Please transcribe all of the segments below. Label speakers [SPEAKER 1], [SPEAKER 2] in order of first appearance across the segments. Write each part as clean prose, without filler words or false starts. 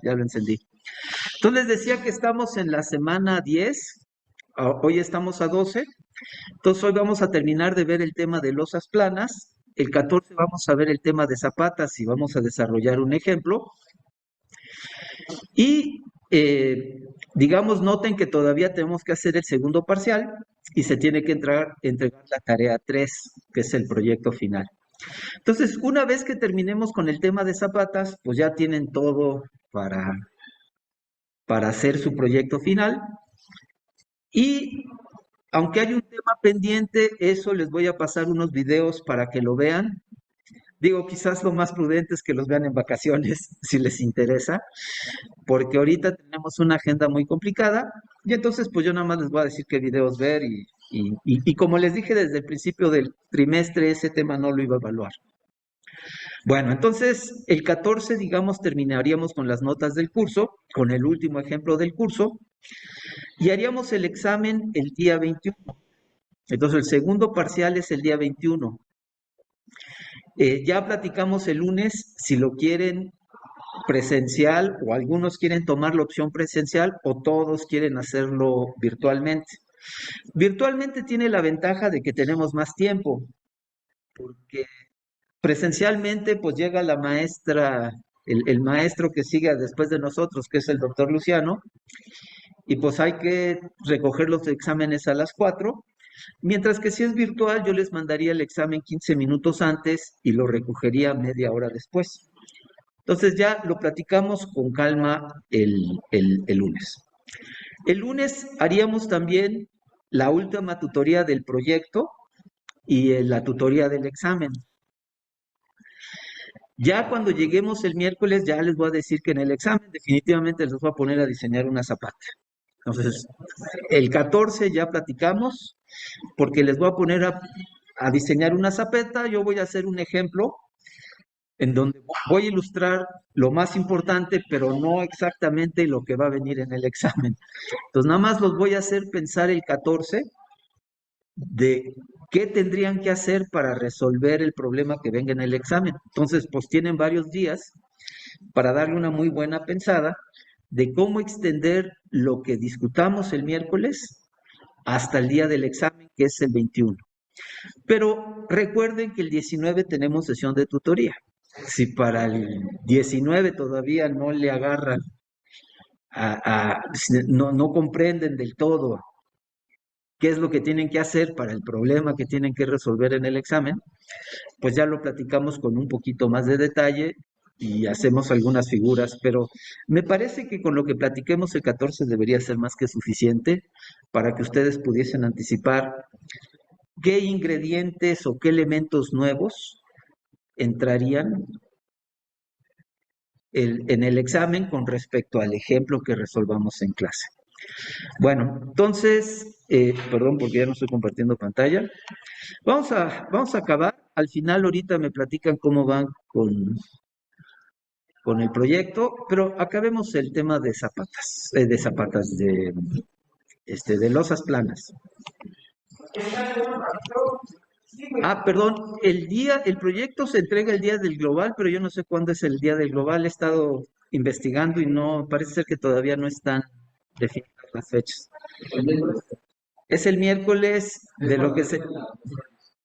[SPEAKER 1] Ya lo encendí. Entonces les decía que estamos en la semana 10, hoy estamos a 12, entonces hoy vamos a terminar de ver el tema de losas planas, el 14 vamos a ver el tema de zapatas y vamos a desarrollar un ejemplo. Y digamos, noten que todavía tenemos que hacer el segundo parcial y se tiene que entregar la tarea 3, que es el proyecto final. Entonces, una vez que terminemos con el tema de zapatas, pues ya tienen todo para hacer su proyecto final. Y aunque hay un tema pendiente, eso les voy a pasar unos videos para que lo vean. Digo, quizás lo más prudente es que los vean en vacaciones, si les interesa, porque ahorita tenemos una agenda muy complicada y entonces pues yo nada más les voy a decir qué videos ver y como les dije desde el principio del trimestre, ese tema no lo iba a evaluar. Bueno, entonces el 14, digamos, terminaríamos con las notas del curso, con el último ejemplo del curso, y haríamos el examen el día 21. Entonces el segundo parcial es el día 21. Ya platicamos el lunes si lo quieren presencial o algunos quieren tomar la opción presencial o todos quieren hacerlo virtualmente. Virtualmente tiene la ventaja de que tenemos más tiempo, porque presencialmente pues llega la maestra, el maestro que sigue después de nosotros, que es el doctor Luciano, y pues hay que recoger los exámenes a las 4, mientras que si es virtual yo les mandaría el examen 15 minutos antes y lo recogería media hora después. Entonces ya lo platicamos con calma el lunes. El lunes haríamos también la última tutoría del proyecto y la tutoría del examen. Ya cuando lleguemos el miércoles, ya les voy a decir que en el examen definitivamente les voy a poner a diseñar una zapata. Entonces, el 14 ya platicamos, porque les voy a poner a diseñar una zapata. Yo voy a hacer un ejemplo en donde voy a ilustrar lo más importante, pero no exactamente lo que va a venir en el examen. Entonces, nada más los voy a hacer pensar el 14 de qué tendrían que hacer para resolver el problema que venga en el examen. Entonces, pues tienen varios días para darle una muy buena pensada de cómo extender lo que discutamos el miércoles hasta el día del examen, que es el 21. Pero recuerden que el 19 tenemos sesión de tutoría. Si para el 19 todavía no le agarran, no comprenden del todo qué es lo que tienen que hacer para el problema que tienen que resolver en el examen, pues ya lo platicamos con un poquito más de detalle y hacemos algunas figuras, pero me parece que con lo que platiquemos el 14 debería ser más que suficiente para que ustedes pudiesen anticipar qué ingredientes o qué elementos nuevos entrarían en el examen con respecto al ejemplo que resolvamos en clase. Bueno, entonces, perdón porque ya no estoy compartiendo pantalla. Vamos a acabar. Al final ahorita me platican cómo van con el proyecto, pero acabemos el tema de zapatas, de losas planas. Perdón, el proyecto se entrega el día del global, pero yo no sé cuándo es el día del global. He estado investigando y no, parece ser que todavía no están definidas las fechas. Es el miércoles de lo que se...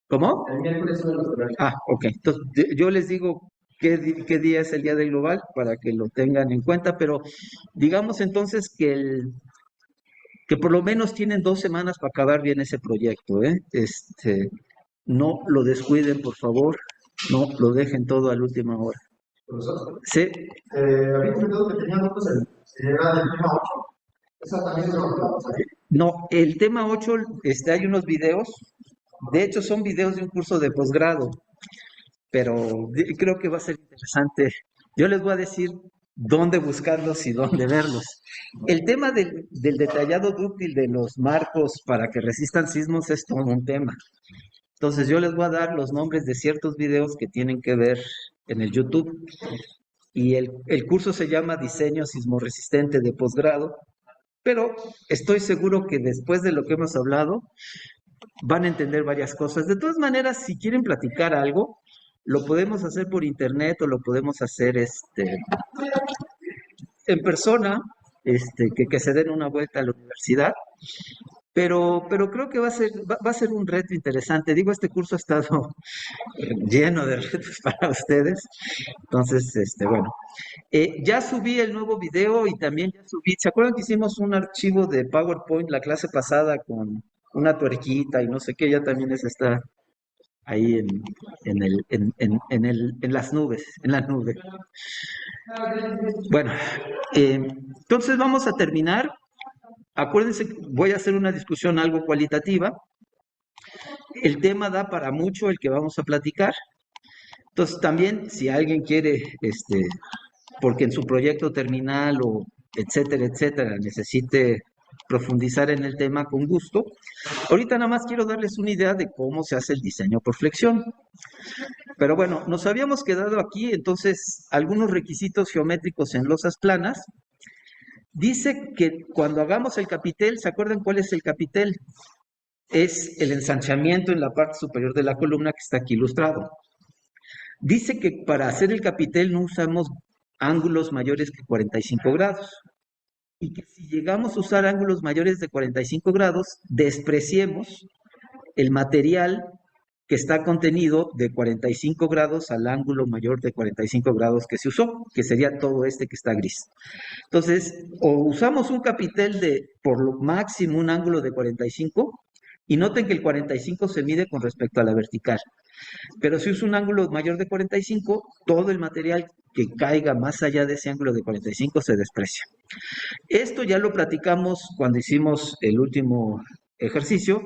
[SPEAKER 1] ¿Cómo? El miércoles son los horarios. Ok. Entonces, yo les digo qué día es el día del global para que lo tengan en cuenta, pero digamos entonces que por lo menos tienen 2 semanas para acabar bien ese proyecto, ¿eh? No lo descuiden, por favor, no lo dejen todo a la última hora.
[SPEAKER 2] Profesor,
[SPEAKER 1] Sí,
[SPEAKER 2] había comentado que tenía notas era del tema 8. Esa también es lo que vamos a ver.
[SPEAKER 1] no, el tema 8, hay unos videos, de hecho son videos de un curso de posgrado, pero creo que va a ser interesante. Yo les voy a decir dónde buscarlos y dónde verlos. El tema del detallado dúctil de los marcos para que resistan sismos es todo un tema. Entonces yo les voy a dar los nombres de ciertos videos que tienen que ver en el YouTube. Y el curso se llama Diseño Sismorresistente de Posgrado, pero estoy seguro que después de lo que hemos hablado van a entender varias cosas. De todas maneras, si quieren platicar algo, lo podemos hacer por internet o lo podemos hacer en persona, que se den una vuelta a la universidad. Pero creo que va a ser un reto interesante. Digo, este curso ha estado lleno de retos para ustedes. Entonces, bueno, ya subí el nuevo video y también ya subí, ¿se acuerdan que hicimos un archivo de PowerPoint la clase pasada con una tuerquita y no sé qué? Ya también está ahí en las nubes, en la nube. Bueno, entonces vamos a terminar. Acuérdense, voy a hacer una discusión algo cualitativa. El tema da para mucho el que vamos a platicar. Entonces, también, si alguien quiere, porque en su proyecto terminal o etcétera, etcétera, necesite profundizar en el tema con gusto. Ahorita nada más quiero darles una idea de cómo se hace el diseño por flexión. Pero bueno, nos habíamos quedado aquí, entonces, algunos requisitos geométricos en losas planas. Dice que cuando hagamos el capitel, ¿se acuerdan cuál es el capitel? Es el ensanchamiento en la parte superior de la columna que está aquí ilustrado. Dice que para hacer el capitel no usamos ángulos mayores que 45 grados. Y que si llegamos a usar ángulos mayores de 45 grados, despreciemos el material que está contenido de 45 grados al ángulo mayor de 45 grados que se usó, que sería todo que está gris. Entonces, o usamos un capitel de por lo máximo un ángulo de 45, y noten que el 45 se mide con respecto a la vertical. Pero si uso un ángulo mayor de 45, todo el material que caiga más allá de ese ángulo de 45 se desprecia. Esto ya lo platicamos cuando hicimos el último ejercicio,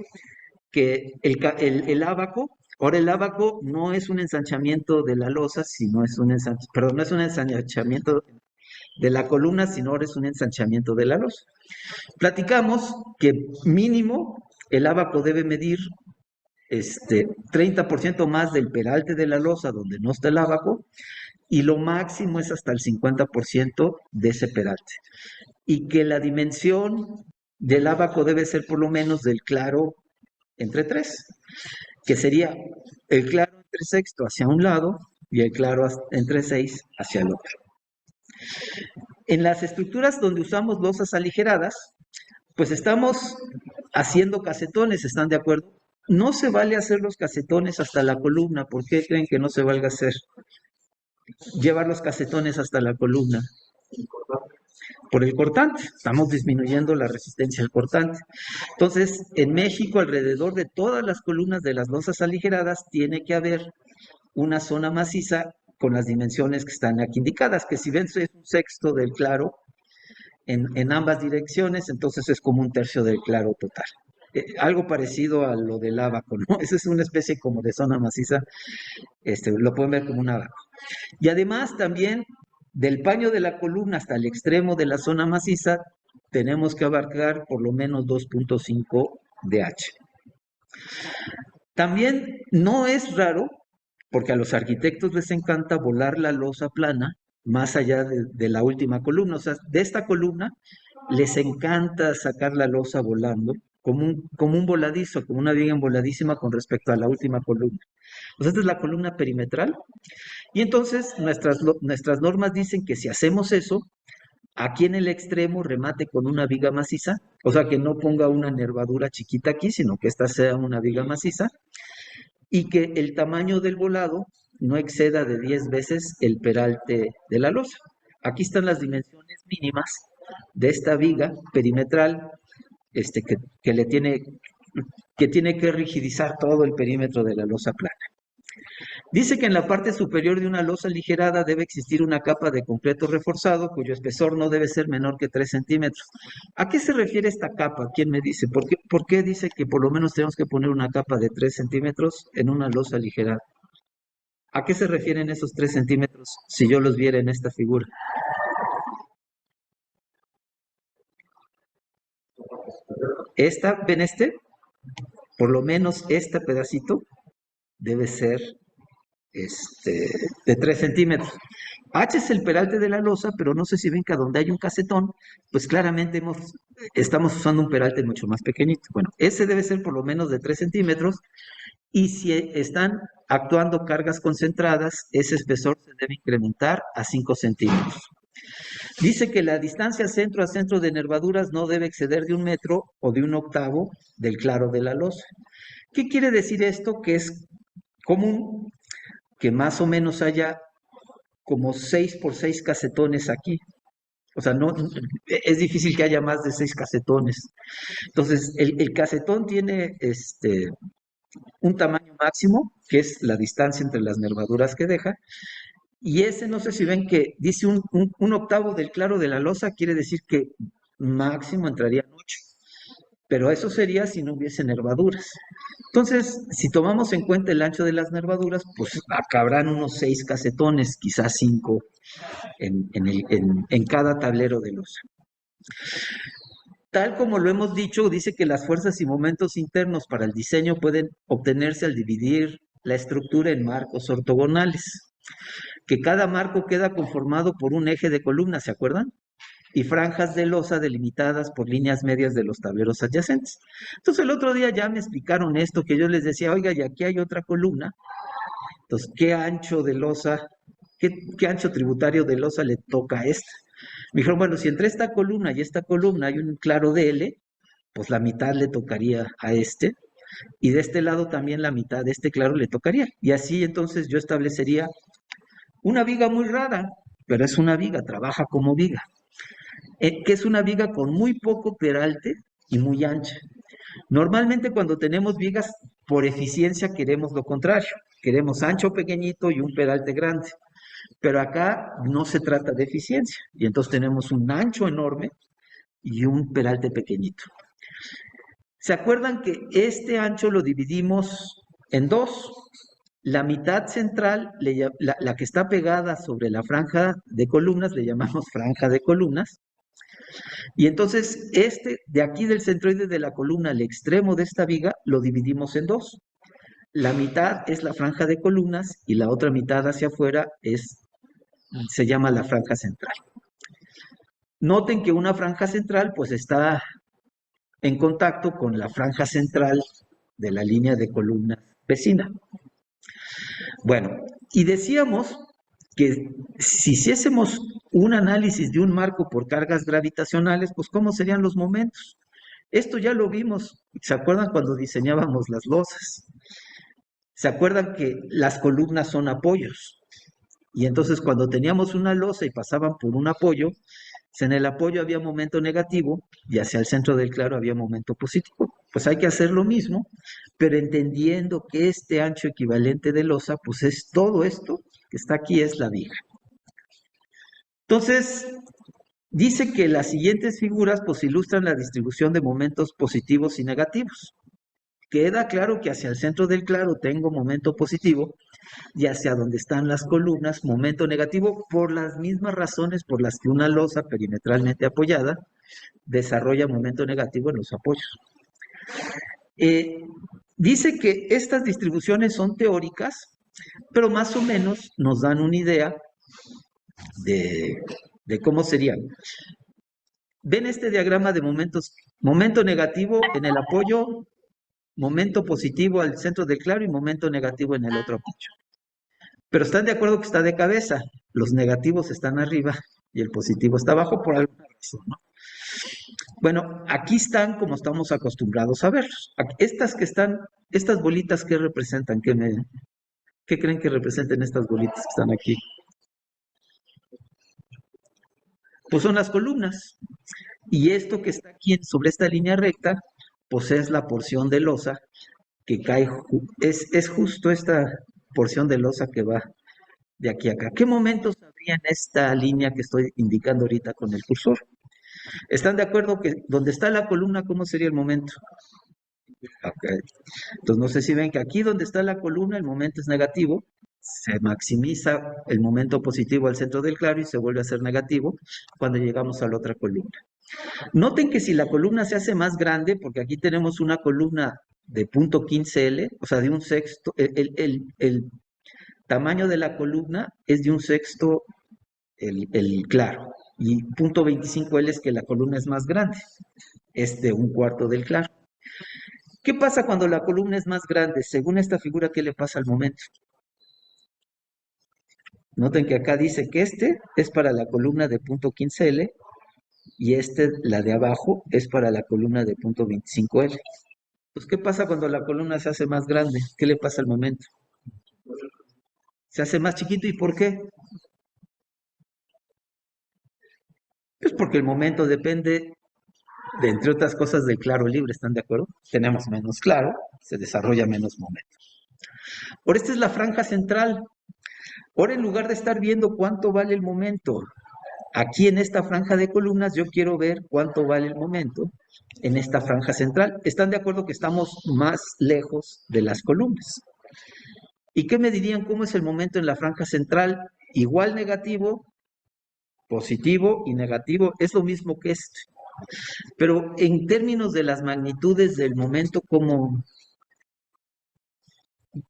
[SPEAKER 1] que el ábaco, ahora el ábaco no es un ensanchamiento de la losa, sino es un no es un ensanchamiento de la columna, sino ahora es un ensanchamiento de la losa. Platicamos que mínimo el ábaco debe medir 30% más del peralte de la losa donde no está el ábaco, y lo máximo es hasta el 50% de ese peralte. Y que la dimensión del ábaco debe ser por lo menos del claro entre 3, que sería el claro entre sexto hacia un lado y el claro entre 6 hacia el otro. En las estructuras donde usamos losas aligeradas, pues estamos haciendo casetones, ¿están de acuerdo? No se vale hacer los casetones hasta la columna. ¿Por qué creen que no se valga hacer? Llevar los casetones hasta la columna. Por el cortante. Estamos disminuyendo la resistencia al cortante. Entonces, en México, alrededor de todas las columnas de las losas aligeradas, tiene que haber una zona maciza con las dimensiones que están aquí indicadas, que si ven es un sexto del claro en ambas direcciones, entonces es como un tercio del claro total. Algo parecido a lo del ábaco, ¿no? Esa es una especie como de zona maciza, lo pueden ver como un ábaco. Y además también del paño de la columna hasta el extremo de la zona maciza tenemos que abarcar por lo menos 2.5 de H. También no es raro, porque a los arquitectos les encanta volar la losa plana más allá de la última columna. O sea, de esta columna les encanta sacar la losa volando, como un voladizo, como una viga voladísima con respecto a la última columna. Pues esta es la columna perimetral. Y entonces nuestras normas dicen que si hacemos eso, aquí en el extremo remate con una viga maciza, o sea que no ponga una nervadura chiquita aquí, sino que esta sea una viga maciza, y que el tamaño del volado no exceda de 10 veces el peralte de la losa. Aquí están las dimensiones mínimas de esta viga perimetral que tiene que rigidizar todo el perímetro de la losa plana. Dice que en la parte superior de una losa aligerada debe existir una capa de concreto reforzado cuyo espesor no debe ser menor que 3 centímetros. ¿A qué se refiere esta capa? ¿Quién me dice? ¿Por qué dice que por lo menos tenemos que poner una capa de 3 centímetros en una losa aligerada? ¿A qué se refieren esos 3 centímetros si yo los viera en esta figura? ¿Ven por lo menos este pedacito debe ser de 3 centímetros. H es el peralte de la losa, pero no sé si ven que donde hay un casetón, pues claramente estamos usando un peralte mucho más pequeñito. Bueno, ese debe ser por lo menos de 3 centímetros, y si están actuando cargas concentradas, ese espesor se debe incrementar a 5 centímetros. Dice que la distancia centro a centro de nervaduras no debe exceder de 1 metro o de 1/8 del claro de la losa. ¿Qué quiere decir esto? Que es común que más o menos haya como 6 por 6 casetones aquí. O sea, no, es difícil que haya más de 6 casetones. Entonces, el casetón tiene un tamaño máximo, que es la distancia entre las nervaduras que deja, y ese, no sé si ven que dice un octavo del claro de la losa, quiere decir que máximo entrarían 8, pero eso sería si no hubiese nervaduras. Entonces, si tomamos en cuenta el ancho de las nervaduras, pues acá habrán unos 6 casetones, quizás 5 en cada tablero de losa. Tal como lo hemos dicho, dice que las fuerzas y momentos internos para el diseño pueden obtenerse al dividir la estructura en marcos ortogonales, que cada marco queda conformado por un eje de columnas, ¿se acuerdan? Y franjas de losa delimitadas por líneas medias de los tableros adyacentes. Entonces el otro día ya me explicaron esto, que yo les decía, oiga, y aquí hay otra columna, entonces, ¿qué ancho de losa, qué ancho tributario de losa le toca a esta? Me dijeron, bueno, si entre esta columna y esta columna hay un claro de L, pues la mitad le tocaría a este, y de este lado también la mitad de este claro le tocaría. Y así entonces yo establecería una viga muy rara, pero es una viga, trabaja como viga, que es una viga con muy poco peralte y muy ancha. Normalmente cuando tenemos vigas, por eficiencia queremos lo contrario, queremos ancho pequeñito y un peralte grande. Pero acá no se trata de eficiencia, y entonces tenemos un ancho enorme y un peralte pequeñito. ¿Se acuerdan que este ancho lo dividimos en dos? La mitad central, la que está pegada sobre la franja de columnas, le llamamos franja de columnas. Y entonces de aquí del centroide de la columna, al extremo de esta viga, lo dividimos en dos. La mitad es la franja de columnas y la otra mitad hacia afuera se llama la franja central. Noten que una franja central pues está en contacto con la franja central de la línea de columnas vecina. Bueno, y decíamos que si hiciésemos un análisis de un marco por cargas gravitacionales, pues ¿cómo serían los momentos? Esto ya lo vimos, ¿se acuerdan cuando diseñábamos las losas? ¿Se acuerdan que las columnas son apoyos? Y entonces cuando teníamos una losa y pasaban por un apoyo, en el apoyo había momento negativo y hacia el centro del claro había momento positivo. Pues hay que hacer lo mismo, pero entendiendo que este ancho equivalente de losa, pues es todo esto que está aquí, es la viga. Entonces, dice que las siguientes figuras pues ilustran la distribución de momentos positivos y negativos. Queda claro que hacia el centro del claro tengo momento positivo y hacia donde están las columnas momento negativo, por las mismas razones por las que una losa perimetralmente apoyada desarrolla momento negativo en los apoyos. Dice que estas distribuciones son teóricas, pero más o menos nos dan una idea de cómo serían. Ven este diagrama de momentos, momento negativo en el apoyo, momento positivo al centro del claro y momento negativo en el otro apoyo. Pero están de acuerdo que está de cabeza, los negativos están arriba y el positivo está abajo por alguna razón, ¿no? Bueno, aquí están como estamos acostumbrados a verlos. Estas bolitas, ¿qué representan? ¿Qué creen que representen estas bolitas que están aquí? Pues son las columnas. Y esto que está aquí sobre esta línea recta, pues es la porción de losa que cae, es justo esta porción de losa que va de aquí a acá. ¿Qué momentos habría en esta línea que estoy indicando ahorita con el cursor? ¿Están de acuerdo que donde está la columna, cómo sería el momento? Okay. Entonces, no sé si ven que aquí donde está la columna, el momento es negativo, se maximiza el momento positivo al centro del claro y se vuelve a ser negativo cuando llegamos a la otra columna. Noten que si la columna se hace más grande, porque aquí tenemos una columna de 0.15L, o sea, de un sexto, el tamaño de la columna es de un sexto el claro, y 0.25L es que la columna es más grande, es de un cuarto del claro. ¿Qué pasa cuando la columna es más grande? Según esta figura, ¿qué le pasa al momento? Noten que acá dice que este es para la columna de punto 15L y la de abajo, es para la columna de punto 25L. Pues, ¿qué pasa cuando la columna se hace más grande? ¿Qué le pasa al momento? Se hace más chiquito, ¿y por qué? Pues porque el momento depende de, entre otras cosas, del claro libre, ¿están de acuerdo? Tenemos menos claro, se desarrolla menos momento. Ahora, esta es la franja central. Ahora, en lugar de estar viendo cuánto vale el momento, aquí en esta franja de columnas, yo quiero ver cuánto vale el momento en esta franja central. ¿Están de acuerdo que estamos más lejos de las columnas? ¿Y qué me dirían cómo es el momento en la franja central? Igual negativo, positivo y negativo, es lo mismo que este. Pero en términos de las magnitudes del momento,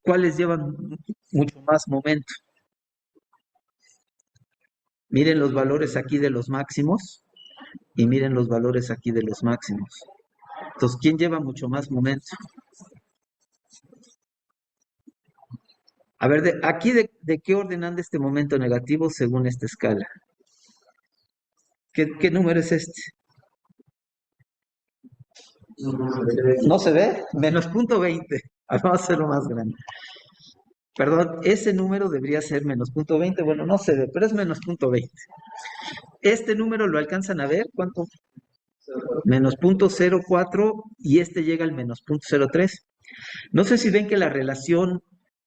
[SPEAKER 1] ¿cuáles llevan mucho más momento? Miren los valores aquí de los máximos y miren los valores aquí de los máximos. Entonces, ¿quién lleva mucho más momento? A ver, aquí de qué orden anda este momento negativo según esta escala. ¿Qué número es este? ¿No se ve? Menos punto 20. Vamos a hacerlo más grande. Perdón, ese número debería ser menos punto 20. Bueno, no se ve, pero es menos punto 20. Este número lo alcanzan a ver, ¿cuánto? Menos punto 0,4 y este llega al menos punto 0,3. No sé si ven que la relación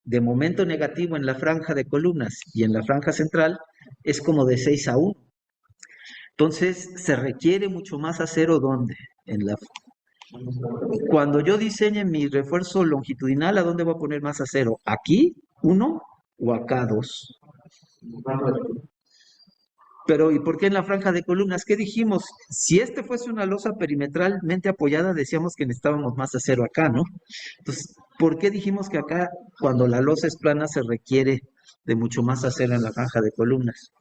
[SPEAKER 1] de momento negativo en la franja de columnas y en la franja central es como de 6:1. Entonces, se requiere mucho más acero, ¿dónde? Cuando yo diseñe mi refuerzo longitudinal, ¿a dónde voy a poner más acero? ¿Aquí, 1 o acá, 2? Pero, ¿y por qué en la franja de columnas? ¿Qué dijimos? Si este fuese una losa perimetralmente apoyada, decíamos que necesitábamos más acero acá, ¿no? Entonces, ¿por qué dijimos que acá, cuando la losa es plana, se requiere de mucho más acero en la franja de columnas?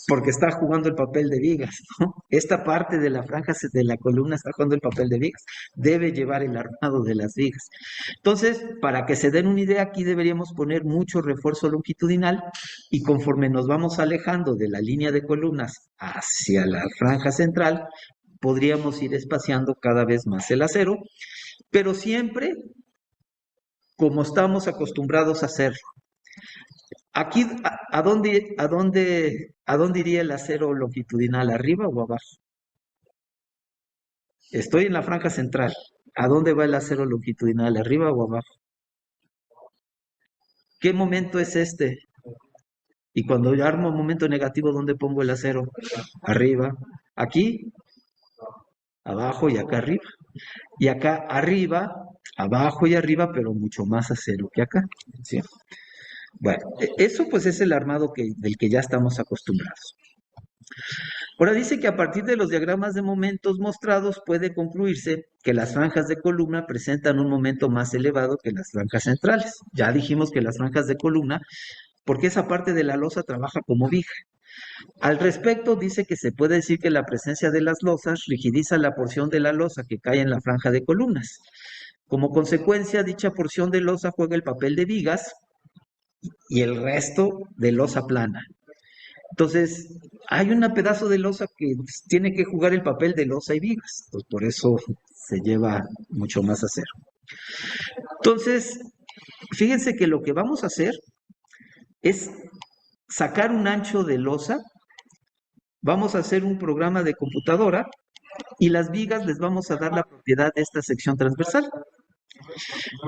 [SPEAKER 1] Porque está jugando el papel de vigas, ¿no? Esta parte de la franja de la columna está jugando el papel de vigas. Debe llevar el armado de las vigas. Entonces, para que se den una idea, aquí deberíamos poner mucho refuerzo longitudinal y conforme nos vamos alejando de la línea de columnas hacia la franja central, podríamos ir espaciando cada vez más el acero, pero siempre como estamos acostumbrados a hacerlo. Aquí, ¿a dónde iría el acero longitudinal? ¿Arriba o abajo? Estoy en la franja central. ¿A dónde va el acero longitudinal? ¿Arriba o abajo? ¿Qué momento es este? Y cuando yo armo un momento negativo, ¿dónde pongo el acero? Arriba. Aquí, abajo y acá arriba. Y acá arriba, abajo y arriba, pero mucho más acero que acá. ¿Sí? Bueno, eso pues es el armado del que ya estamos acostumbrados. Ahora dice que a partir de los diagramas de momentos mostrados puede concluirse que las franjas de columna presentan un momento más elevado que las franjas centrales. Ya dijimos que las franjas de columna, porque esa parte de la losa trabaja como viga. Al respecto, dice que se puede decir que la presencia de las losas rigidiza la porción de la losa que cae en la franja de columnas. Como consecuencia, dicha porción de losa juega el papel de vigas y el resto de losa plana. Entonces, hay un pedazo de losa que tiene que jugar el papel de losa y vigas. Pues por eso se lleva mucho más acero. Entonces, fíjense que lo que vamos a hacer es sacar un ancho de losa. Vamos a hacer un programa de computadora y las vigas les vamos a dar la propiedad de esta sección transversal.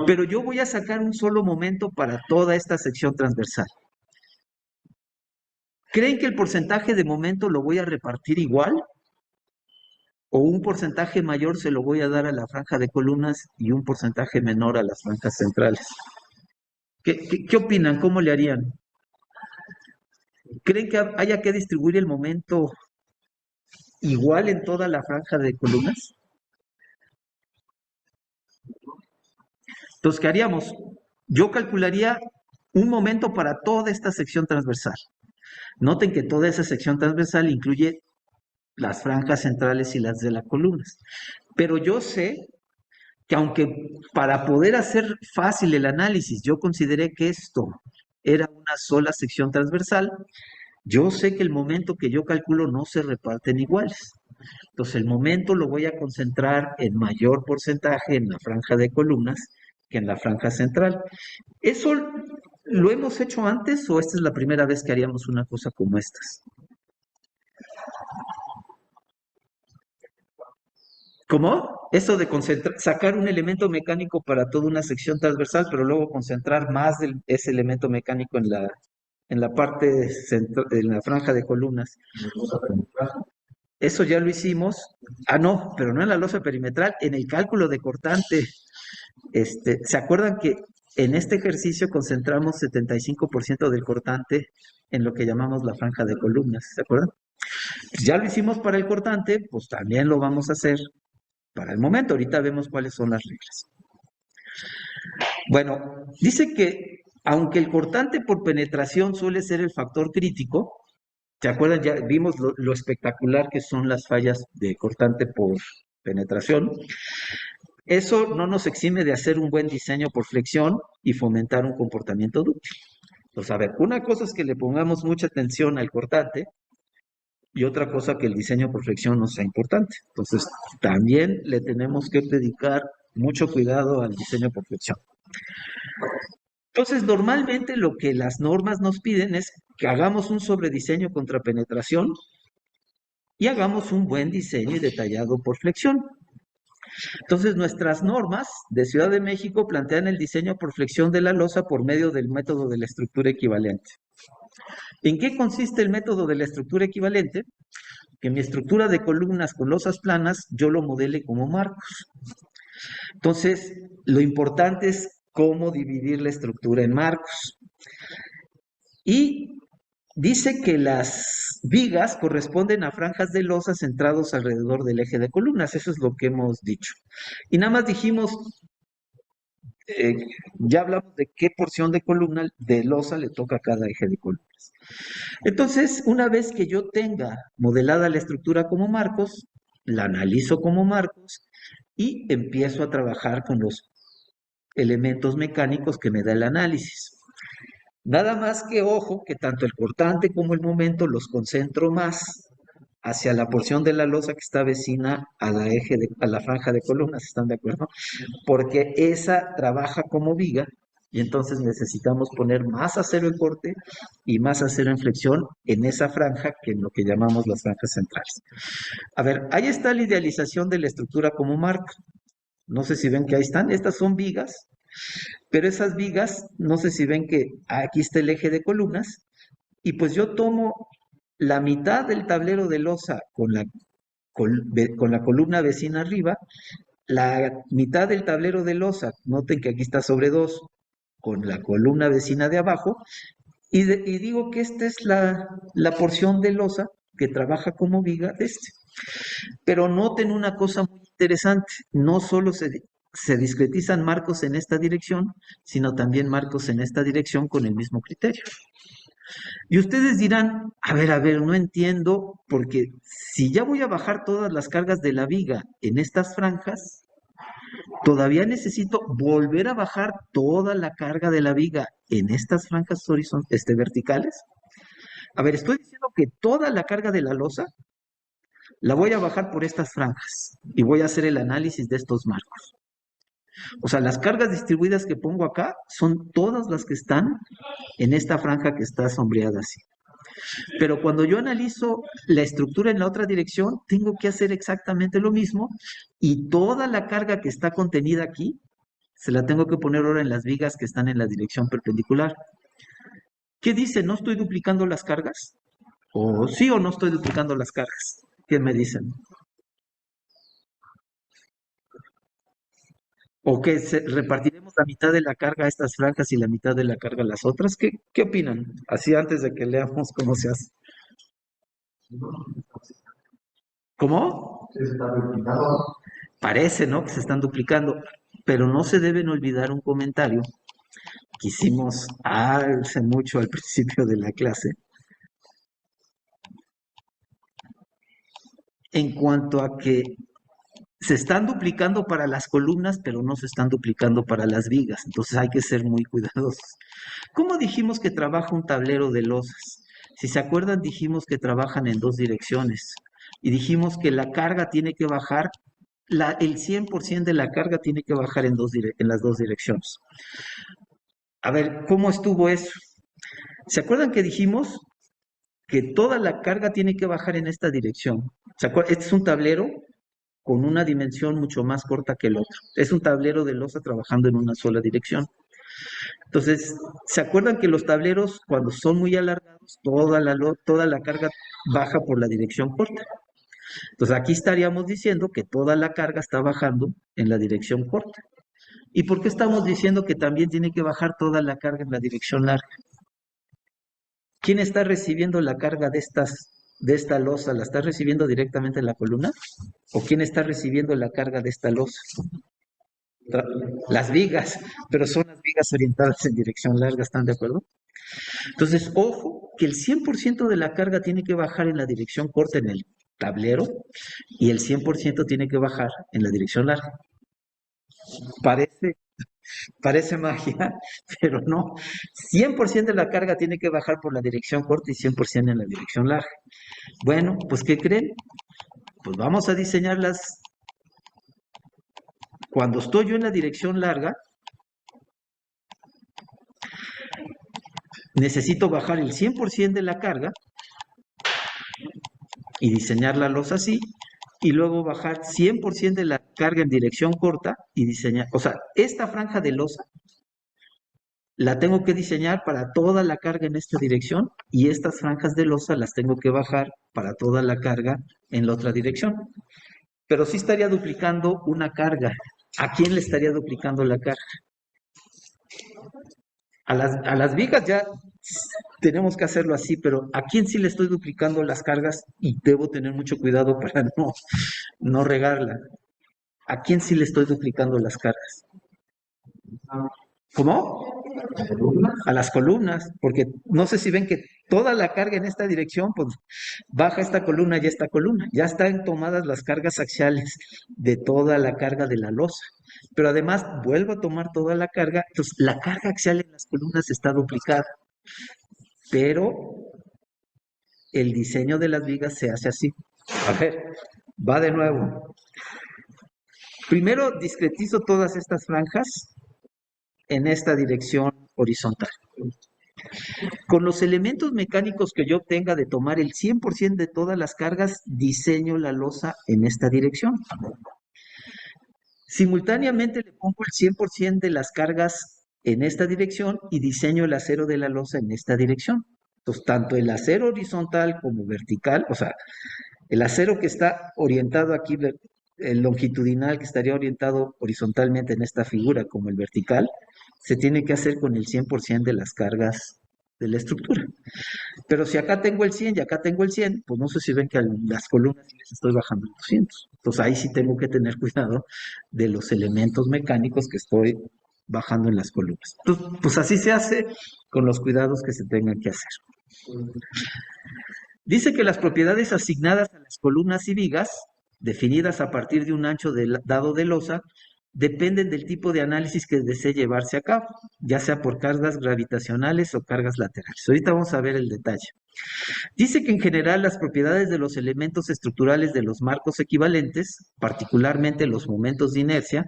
[SPEAKER 1] Pero yo voy a sacar un solo momento para toda esta sección transversal. ¿Creen que el porcentaje de momento lo voy a repartir igual? ¿O un porcentaje mayor se lo voy a dar a la franja de columnas y un porcentaje menor a las franjas centrales? ¿Qué opinan? ¿Cómo le harían? ¿Creen que haya que distribuir el momento igual en toda la franja de columnas? Entonces, ¿qué haríamos? Yo calcularía un momento para toda esta sección transversal. Noten que toda esa sección transversal incluye las franjas centrales y las de las columnas. Pero yo sé que aunque para poder hacer fácil el análisis, yo consideré que esto era una sola sección transversal, yo sé que el momento que yo calculo no se reparten iguales. Entonces el momento lo voy a concentrar en mayor porcentaje en la franja de columnas que en la franja central. ¿Eso lo hemos hecho antes o esta es la primera vez que haríamos una cosa como estas? ¿Cómo? Eso de sacar un elemento mecánico para toda una sección transversal, pero luego concentrar más de ese elemento mecánico en la parte central, en la franja de columnas. Eso ya lo hicimos. Ah, no, pero no en la losa perimetral, en el cálculo de cortante. ¿Se acuerdan que en este ejercicio concentramos 75% del cortante en lo que llamamos la franja de columnas? ¿Se acuerdan? Pues ya lo hicimos para el cortante, pues también lo vamos a hacer para el momento. Ahorita vemos cuáles son las reglas. Bueno, dice que aunque el cortante por penetración suele ser el factor crítico, ¿se acuerdan? Ya vimos lo espectacular que son las fallas de cortante por penetración. Eso no nos exime de hacer un buen diseño por flexión y fomentar un comportamiento dúctil. Entonces, a ver, una cosa es que le pongamos mucha atención al cortante y otra cosa que el diseño por flexión no sea importante. Entonces, también le tenemos que dedicar mucho cuidado al diseño por flexión. Entonces, normalmente lo que las normas nos piden es que hagamos un sobrediseño contra penetración y hagamos un buen diseño y detallado por flexión. Entonces, nuestras normas de Ciudad de México plantean el diseño por flexión de la losa por medio del método de la estructura equivalente. ¿En qué consiste el método de la estructura equivalente? Que mi estructura de columnas con losas planas yo lo modele como marcos. Entonces, lo importante es cómo dividir la estructura en marcos. Y dice que las vigas corresponden a franjas de losa centrados alrededor del eje de columnas. Eso es lo que hemos dicho. Y nada más dijimos, ya hablamos de qué porción de columna de losa le toca a cada eje de columnas. Entonces, una vez que yo tenga modelada la estructura como marcos, la analizo como marcos y empiezo a trabajar con los elementos mecánicos que me da el análisis. Nada más que ojo que tanto el cortante como el momento los concentro más hacia la porción de la losa que está vecina a a la franja de columnas, ¿están de acuerdo? Porque esa trabaja como viga y entonces necesitamos poner más acero en corte y más acero en flexión en esa franja que en lo que llamamos las franjas centrales. A ver, ahí está la idealización de la estructura como marco. No sé si ven que ahí están. Estas son vigas, pero esas vigas, no sé si ven que aquí está el eje de columnas y pues yo tomo la mitad del tablero de losa con la columna vecina arriba, la mitad del tablero de losa, noten que aquí está sobre 2, con la columna vecina de abajo, y digo que esta es la porción de losa que trabaja como viga de este. Pero noten una cosa muy interesante, no solo se discretizan marcos en esta dirección, sino también marcos en esta dirección con el mismo criterio. Y ustedes dirán, a ver, no entiendo, porque si ya voy a bajar todas las cargas de la viga en estas franjas, todavía necesito volver a bajar toda la carga de la viga en estas franjas verticales. A ver, estoy diciendo que toda la carga de la losa la voy a bajar por estas franjas y voy a hacer el análisis de estos marcos. O sea, las cargas distribuidas que pongo acá son todas las que están en esta franja que está sombreada así. Pero cuando yo analizo la estructura en la otra dirección, tengo que hacer exactamente lo mismo y toda la carga que está contenida aquí se la tengo que poner ahora en las vigas que están en la dirección perpendicular. ¿Qué dice? ¿No estoy duplicando las cargas? ¿O sí o no estoy duplicando las cargas? ¿Qué me dicen? ¿O que repartiremos la mitad de la carga a estas franjas y la mitad de la carga a las otras? ¿Qué opinan? Así antes de que leamos cómo se hace. ¿Cómo?
[SPEAKER 2] Sí, se está duplicando.
[SPEAKER 1] Parece, ¿no? Que se están duplicando, pero no se deben olvidar un comentario que hicimos hace mucho al principio de la clase. En cuanto a que se están duplicando para las columnas, pero no se están duplicando para las vigas. Entonces hay que ser muy cuidadosos. ¿Cómo dijimos que trabaja un tablero de losas? Si se acuerdan, dijimos que trabajan en dos direcciones. Y dijimos que la carga tiene que bajar, el 100% de la carga tiene que bajar en las dos direcciones. A ver, ¿cómo estuvo eso? ¿Se acuerdan que dijimos que toda la carga tiene que bajar en esta dirección? Este es un tablero con una dimensión mucho más corta que el otro. Es un tablero de losa trabajando en una sola dirección. Entonces, ¿se acuerdan que los tableros, cuando son muy alargados, toda la carga baja por la dirección corta? Entonces, aquí estaríamos diciendo que toda la carga está bajando en la dirección corta. ¿Y por qué estamos diciendo que también tiene que bajar toda la carga en la dirección larga? ¿Quién está recibiendo la carga de esta losa? ¿La está recibiendo directamente en la columna? ¿O quién está recibiendo la carga de esta losa? Las vigas, pero son las vigas orientadas en dirección larga, ¿están de acuerdo? Entonces, ojo, que el 100% de la carga tiene que bajar en la dirección corta en el tablero y el 100% tiene que bajar en la dirección larga. Parece magia, pero no. 100% de la carga tiene que bajar por la dirección corta y 100% en la dirección larga. Bueno, pues ¿qué creen? Pues vamos a diseñarlas. Cuando estoy yo en la dirección larga, necesito bajar el 100% de la carga y diseñar la losa así, y luego bajar 100% de la carga en dirección corta y diseñar, o sea, esta franja de losa la tengo que diseñar para toda la carga en esta dirección y estas franjas de losa las tengo que bajar para toda la carga en la otra dirección. Pero sí estaría duplicando una carga. ¿A quién le estaría duplicando la carga? A las vigas ya tenemos que hacerlo así, pero ¿a quién sí le estoy duplicando las cargas y debo tener mucho cuidado para no regarla? ¿A quién sí le estoy duplicando las cargas? ¿Cómo? A las columnas, porque no sé si ven que toda la carga en esta dirección, pues baja esta columna y esta columna. Ya están tomadas las cargas axiales de toda la carga de la losa. Pero además vuelvo a tomar toda la carga, entonces la carga axial en las columnas está duplicada. Pero el diseño de las vigas se hace así. A ver, va de nuevo. Primero discretizo todas estas franjas en esta dirección horizontal. Con los elementos mecánicos que yo obtenga de tomar el 100% de todas las cargas, diseño la losa en esta dirección. Simultáneamente le pongo el 100% de las cargas en esta dirección y diseño el acero de la losa en esta dirección. Entonces, tanto el acero horizontal como vertical, o sea, el acero que está orientado aquí, el longitudinal que estaría orientado horizontalmente en esta figura, como el vertical, se tiene que hacer con el 100% de las cargas de la estructura. Pero si acá tengo el 100 y acá tengo el 100, pues no sé si ven que a las columnas les estoy bajando el 200. Entonces ahí sí tengo que tener cuidado de los elementos mecánicos que estoy bajando en las columnas. Entonces, pues así se hace con los cuidados que se tengan que hacer. Dice que las propiedades asignadas a las columnas y vigas, definidas a partir de un ancho dado de losa, dependen del tipo de análisis que desee llevarse a cabo, ya sea por cargas gravitacionales o cargas laterales. Ahorita vamos a ver el detalle. Dice que en general las propiedades de los elementos estructurales de los marcos equivalentes, particularmente los momentos de inercia,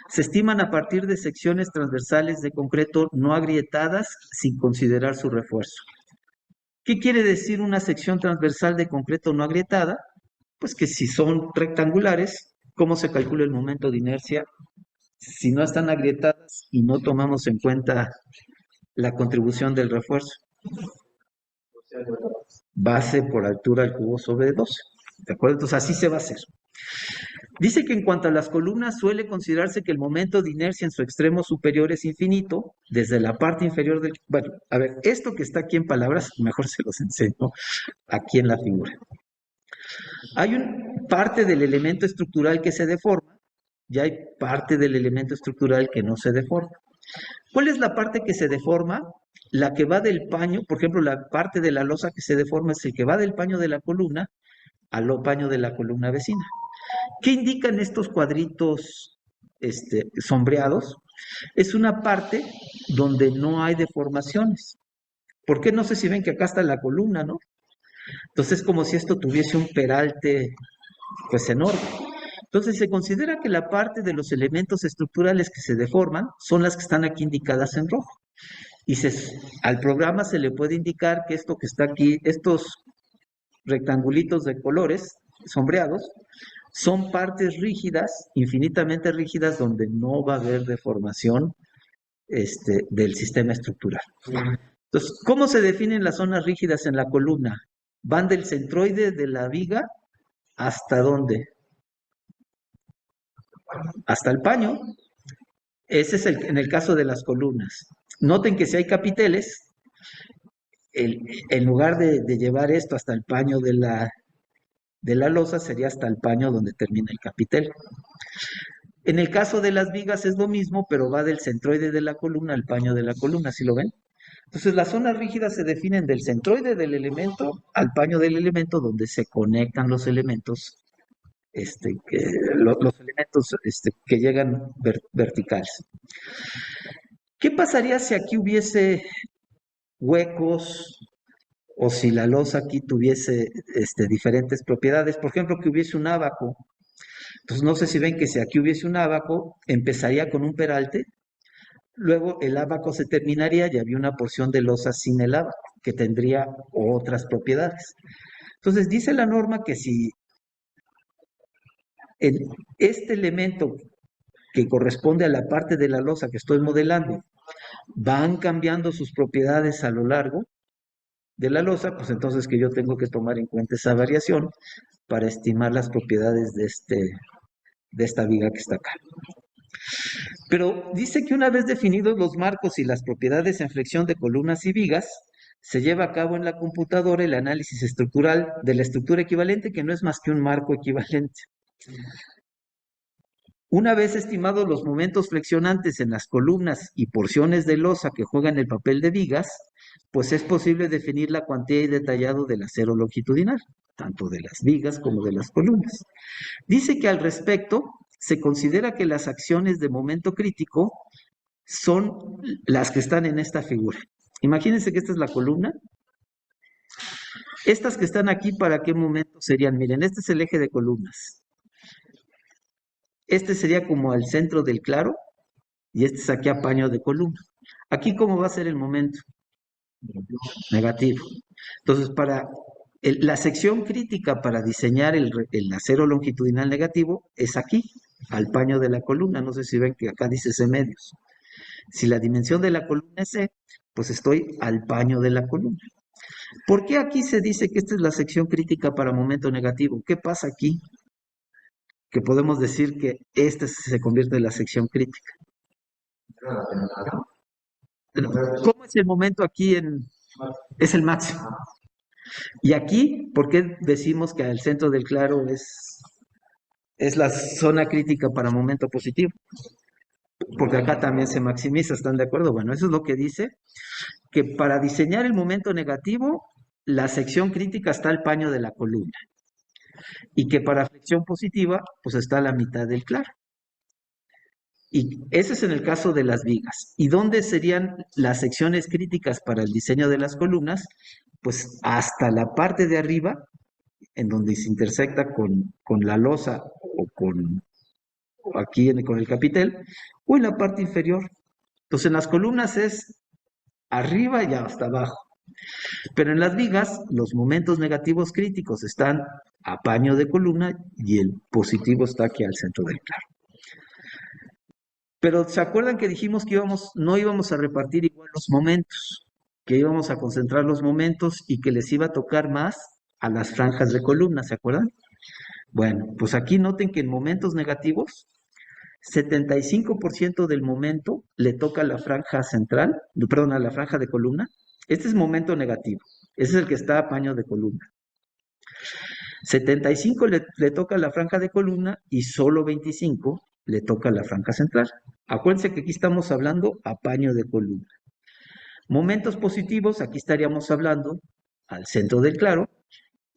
[SPEAKER 1] se estiman a partir de secciones transversales de concreto no agrietadas sin considerar su refuerzo. ¿Qué quiere decir una sección transversal de concreto no agrietada? Pues que si son rectangulares, ¿cómo se calcula el momento de inercia? Si no están agrietadas y no tomamos en cuenta la contribución del refuerzo. Base por altura al cubo sobre 12. ¿De acuerdo? Entonces así se va a hacer. Dice que en cuanto a las columnas suele considerarse que el momento de inercia en su extremo superior es infinito, desde la parte inferior del... Bueno, a ver, esto que está aquí en palabras, mejor se los enseño aquí en la figura. Hay parte del elemento estructural que se deforma y hay parte del elemento estructural que no se deforma. ¿Cuál es la parte que se deforma? La que va del paño, por ejemplo, la parte de la losa que se deforma es el que va del paño de la columna al paño de la columna vecina. ¿Qué indican estos cuadritos sombreados? Es una parte donde no hay deformaciones. ¿Por qué? No sé si ven que acá está la columna, ¿no? Entonces es como si esto tuviese un peralte pues enorme. Entonces se considera que la parte de los elementos estructurales que se deforman son las que están aquí indicadas en rojo. Y al programa se le puede indicar que esto que está aquí, estos rectangulitos de colores sombreados, son partes rígidas, infinitamente rígidas, donde no va a haber deformación del sistema estructural. Entonces, ¿cómo se definen las zonas rígidas en la columna? Van del centroide de la viga hasta ¿dónde? Hasta el paño. Ese es en el caso de las columnas. Noten que si hay capiteles, en lugar de llevar esto hasta el paño de la losa, sería hasta el paño donde termina el capitel. En el caso de las vigas es lo mismo, pero va del centroide de la columna al paño de la columna, ¿sí lo ven? Entonces las zonas rígidas se definen del centroide del elemento al paño del elemento, donde se conectan los elementos, los elementos que llegan verticales. ¿Qué pasaría si aquí hubiese huecos o si la losa aquí tuviese diferentes propiedades? Por ejemplo, que hubiese un ábaco. Entonces no sé si ven que si aquí hubiese un ábaco, empezaría con un peralte, luego el ábaco se terminaría y había una porción de losa sin el ábaco, que tendría otras propiedades. Entonces dice la norma que si este elemento que corresponde a la parte de la losa que estoy modelando van cambiando sus propiedades a lo largo de la losa, pues entonces que yo tengo que tomar en cuenta esa variación para estimar las propiedades de esta viga que está acá. Pero dice que una vez definidos los marcos y las propiedades en flexión de columnas y vigas, se lleva a cabo en la computadora el análisis estructural de la estructura equivalente, que no es más que un marco equivalente. Una vez estimados los momentos flexionantes en las columnas y porciones de losa que juegan el papel de vigas, pues es posible definir la cuantía y detallado del acero longitudinal, tanto de las vigas como de las columnas. Dice que al respecto, se considera que las acciones de momento crítico son las que están en esta figura. Imagínense que esta es la columna. Estas que están aquí, ¿para qué momento serían? Miren, este es el eje de columnas. Este sería como al centro del claro y este es aquí a paño de columna. Aquí, ¿cómo va a ser el momento? Negativo. Entonces, para la sección crítica para diseñar el acero longitudinal negativo es aquí, al paño de la columna. No sé si ven que acá dice C medios. Si la dimensión de la columna es C, pues estoy al paño de la columna. ¿Por qué aquí se dice que esta es la sección crítica para momento negativo? ¿Qué pasa aquí? Que podemos decir que esta se convierte en la sección crítica. ¿Cómo es el momento aquí? Es el máximo. Y aquí, ¿por qué decimos que el centro del claro es la zona crítica para momento positivo? Porque acá también se maximiza, ¿están de acuerdo? Bueno, eso es lo que dice, que para diseñar el momento negativo, la sección crítica está al paño de la columna. Y que para flexión positiva, pues está a la mitad del claro. Y ese es en el caso de las vigas. ¿Y dónde serían las secciones críticas para el diseño de las columnas? Pues hasta la parte de arriba, en donde se intersecta con la losa o con el capitel, o en la parte inferior. Entonces en las columnas es arriba y hasta abajo. Pero en las vigas, los momentos negativos críticos están a paño de columna y el positivo está aquí al centro del claro. Pero ¿se acuerdan que dijimos que no íbamos a repartir igual los momentos? Que íbamos a concentrar los momentos y que les iba a tocar más a las franjas de columna, ¿se acuerdan? Bueno, pues aquí noten que en momentos negativos, 75% del momento le toca a la franja central, perdón, a la franja de columna. Este es momento negativo. Ese es el que está a paño de columna. 75 le toca a la franja de columna y solo 25 le toca a la franja central. Acuérdense que aquí estamos hablando a paño de columna. Momentos positivos, aquí estaríamos hablando al centro del claro,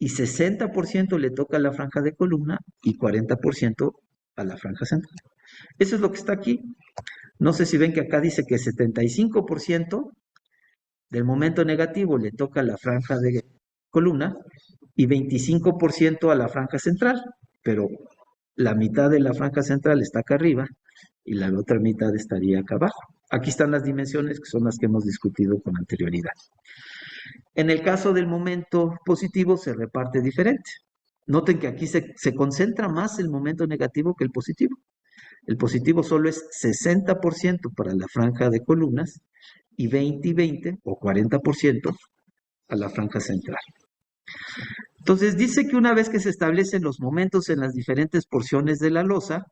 [SPEAKER 1] y 60% le toca a la franja de columna y 40% a la franja central. Eso es lo que está aquí. No sé si ven que acá dice que 75% del momento negativo le toca a la franja de columna y 25% a la franja central, pero la mitad de la franja central está acá arriba y la otra mitad estaría acá abajo. Aquí están las dimensiones que son las que hemos discutido con anterioridad. En el caso del momento positivo se reparte diferente. Noten que aquí se concentra más el momento negativo que el positivo. El positivo solo es 60% para la franja de columnas y 20 y 20 o 40% a la franja central. Entonces dice que una vez que se establecen los momentos en las diferentes porciones de la losa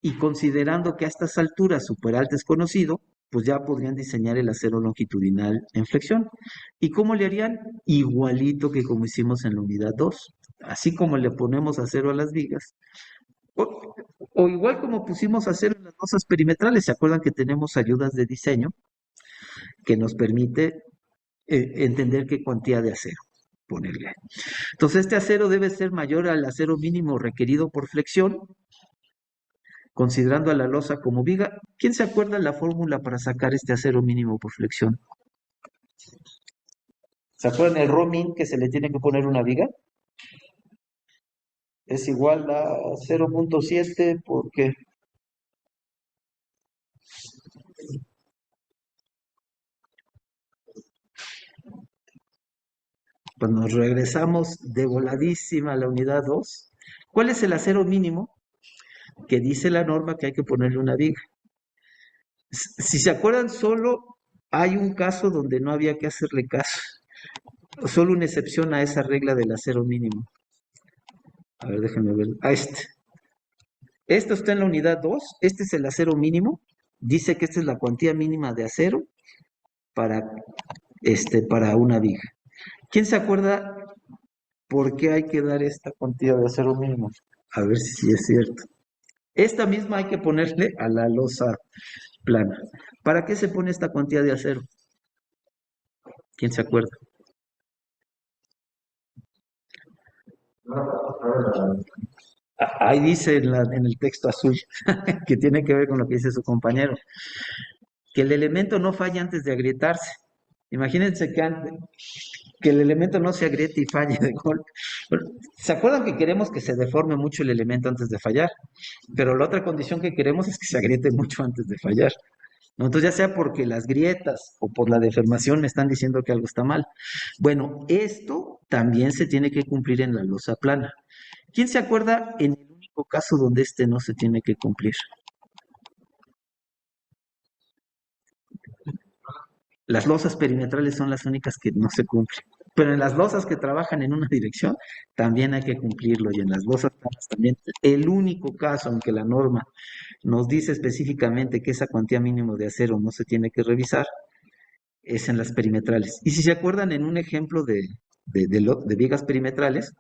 [SPEAKER 1] y considerando que a estas alturas superalta es conocido, pues ya podrían diseñar el acero longitudinal en flexión. ¿Y cómo le harían? Igualito que como hicimos en la unidad 2. Así como le ponemos acero a las vigas, o igual como pusimos acero en las losas perimetrales. ¿Se acuerdan que tenemos ayudas de diseño que nos permite entender qué cuantía de acero ponerle? Entonces este acero debe ser mayor al acero mínimo requerido por flexión, considerando a la losa como viga. ¿Quién se acuerda la fórmula para sacar este acero mínimo por flexión? ¿Se acuerdan el ρmin que se le tiene que poner una viga? Es igual a 0.7 porque pues nos regresamos de voladísima a la unidad 2. ¿Cuál es el acero mínimo? Que dice la norma que hay que ponerle una viga. Si se acuerdan, solo hay un caso donde no había que hacerle caso. Solo una excepción a esa regla del acero mínimo. A ver, déjenme ver. A este. Esto está en la unidad 2. Este es el acero mínimo. Dice que esta es la cuantía mínima de acero para, para una viga. ¿Quién se acuerda por qué hay que dar esta cuantía de acero mínimo? A ver si es cierto. Esta misma hay que ponerle a la losa plana. ¿Para qué se pone esta cuantía de acero? ¿Quién se acuerda? Ahí dice en el texto azul, que tiene que ver con lo que dice su compañero, que el elemento no falle antes de agrietarse. Imagínense que el elemento no se agriete y falle de golpe. ¿Se acuerdan que queremos que se deforme mucho el elemento antes de fallar? Pero la otra condición que queremos es que se agriete mucho antes de fallar, ¿no? Entonces, ya sea porque las grietas o por la deformación me están diciendo que algo está mal. Bueno, esto también se tiene que cumplir en la losa plana. ¿Quién se acuerda en el único caso donde este no se tiene que cumplir? Las losas perimetrales son las únicas que no se cumplen. Pero en las losas que trabajan en una dirección también hay que cumplirlo, y en las losas planas también. El único caso, aunque la norma nos dice específicamente que esa cuantía mínima de acero no se tiene que revisar, es en las perimetrales. Y si se acuerdan, en un ejemplo de vigas perimetrales,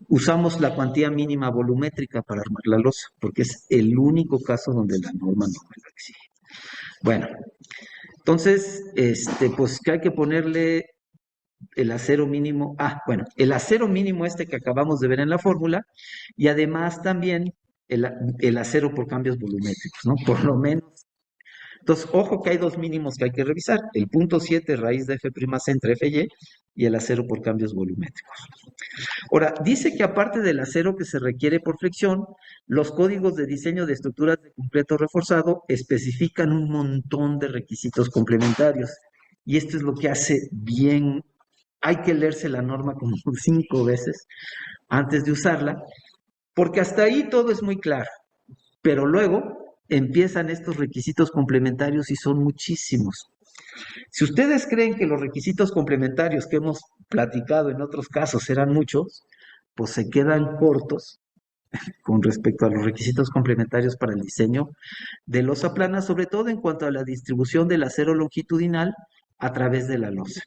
[SPEAKER 1] usamos la cuantía mínima volumétrica para armar la losa, porque es el único caso donde la norma no me lo exige. Bueno, entonces, pues que hay que ponerle el acero mínimo. Bueno, el acero mínimo que acabamos de ver en la fórmula, y además también el acero por cambios volumétricos, ¿no? Por lo menos. Entonces, ojo que hay dos mínimos que hay que revisar: el punto 7 raíz de F' entre Fy y el acero por cambios volumétricos. Ahora, dice que aparte del acero que se requiere por flexión, los códigos de diseño de estructuras de concreto reforzado especifican un montón de requisitos complementarios. Y esto es lo que hace bien. Hay que leerse la norma como 5 veces antes de usarla, porque hasta ahí todo es muy claro. Pero luego empiezan estos requisitos complementarios y son muchísimos. Si ustedes creen que los requisitos complementarios que hemos platicado en otros casos eran muchos, pues se quedan cortos con respecto a los requisitos complementarios para el diseño de losa plana, sobre todo en cuanto a la distribución del acero longitudinal a través de la losa.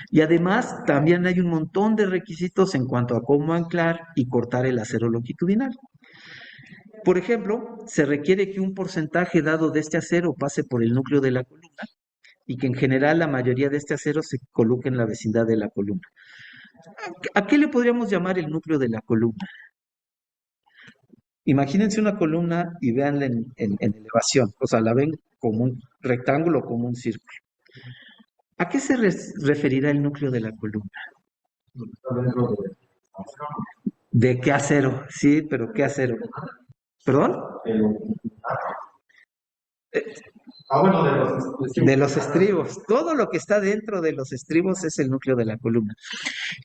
[SPEAKER 1] Y además también hay un montón de requisitos en cuanto a cómo anclar y cortar el acero longitudinal. Por ejemplo, se requiere que un porcentaje dado de este acero pase por el núcleo de la columna, y que en general la mayoría de este acero se coloca en la vecindad de la columna. ¿A qué le podríamos llamar el núcleo de la columna? Imagínense una columna y véanla en elevación, o sea, la ven como un rectángulo o como un círculo. ¿A qué se referirá el núcleo de la columna?
[SPEAKER 2] Está dentro de
[SPEAKER 1] ¿De qué acero? Sí, pero ¿qué acero? ¿Perdón?
[SPEAKER 2] el- bueno, de los
[SPEAKER 1] De los estribos. Todo lo que está dentro de los estribos es el núcleo de la columna.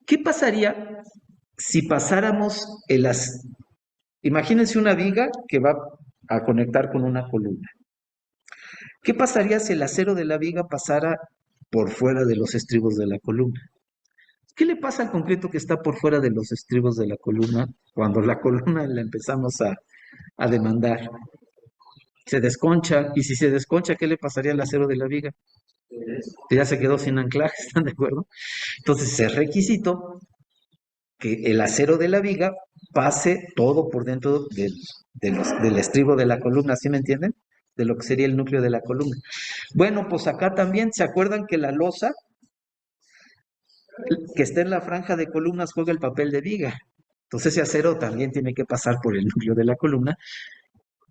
[SPEAKER 1] ¿Qué pasaría si pasáramos imagínense una viga que va a conectar con una columna? ¿Qué pasaría si el acero de la viga pasara por fuera de los estribos de la columna? ¿Qué le pasa al concreto que está por fuera de los estribos de la columna cuando la columna la empezamos a demandar? Se desconcha, y si se desconcha, ¿qué le pasaría al acero de la viga? Que ya se quedó sin anclaje, ¿están de acuerdo? Entonces es requisito que el acero de la viga pase todo por dentro del estribo de la columna, ¿sí me entienden? De lo que sería el núcleo de la columna. Bueno, pues acá también, ¿se acuerdan que la losa que está en la franja de columnas juega el papel de viga? Entonces ese acero también tiene que pasar por el núcleo de la columna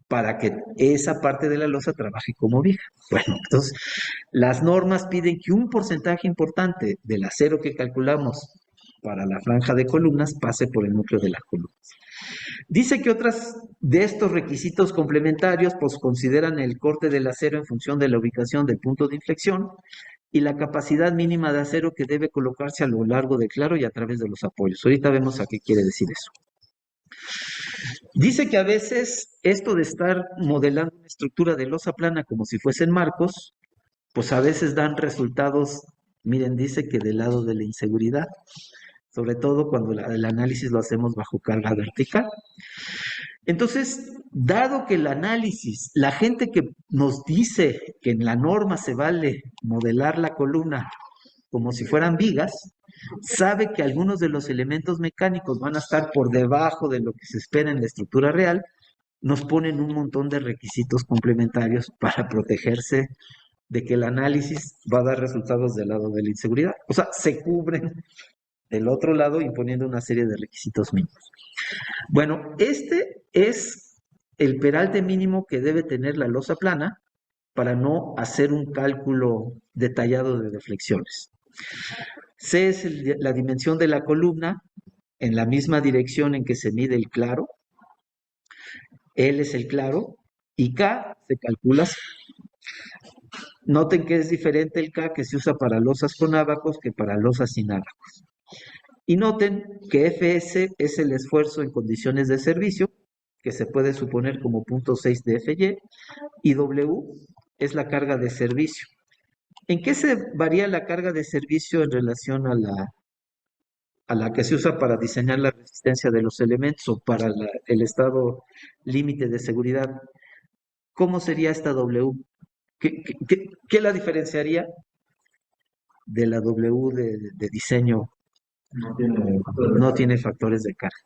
[SPEAKER 1] para que esa parte de la losa trabaje como viga. Bueno, entonces las normas piden que un porcentaje importante del acero que calculamos para la franja de columnas pase por el núcleo de la columna. Dice que otras de estos requisitos complementarios pues consideran el corte del acero en función de la ubicación del punto de inflexión y la capacidad mínima de acero que debe colocarse a lo largo del claro y a través de los apoyos. Ahorita vemos a qué quiere decir eso. Dice que a veces esto de estar modelando una estructura de losa plana como si fuesen marcos, pues a veces dan resultados, miren, dice que del lado de la inseguridad, sobre todo cuando el análisis lo hacemos bajo carga vertical. Entonces, dado que el análisis, la gente que nos dice que en la norma se vale modelar la columna como si fueran vigas, sabe que algunos de los elementos mecánicos van a estar por debajo de lo que se espera en la estructura real, nos ponen un montón de requisitos complementarios para protegerse de que el análisis va a dar resultados del lado de la inseguridad. O sea, se cubren del otro lado imponiendo una serie de requisitos mínimos. Bueno, este es el peralte mínimo que debe tener la losa plana para no hacer un cálculo detallado de deflexiones. C es la dimensión de la columna en la misma dirección en que se mide el claro. L es el claro y K se calcula. Noten que es diferente el K que se usa para losas con ábacos que para losas sin ábacos. Y noten que Fs es el esfuerzo en condiciones de servicio, que se puede suponer como 0.6 de Fy, y W es la carga de servicio. ¿En qué se varía la carga de servicio en relación a la que se usa para diseñar la resistencia de los elementos o para el estado límite de seguridad? ¿Cómo sería esta W? ¿Qué la diferenciaría de la W de diseño? No tiene factores de carga.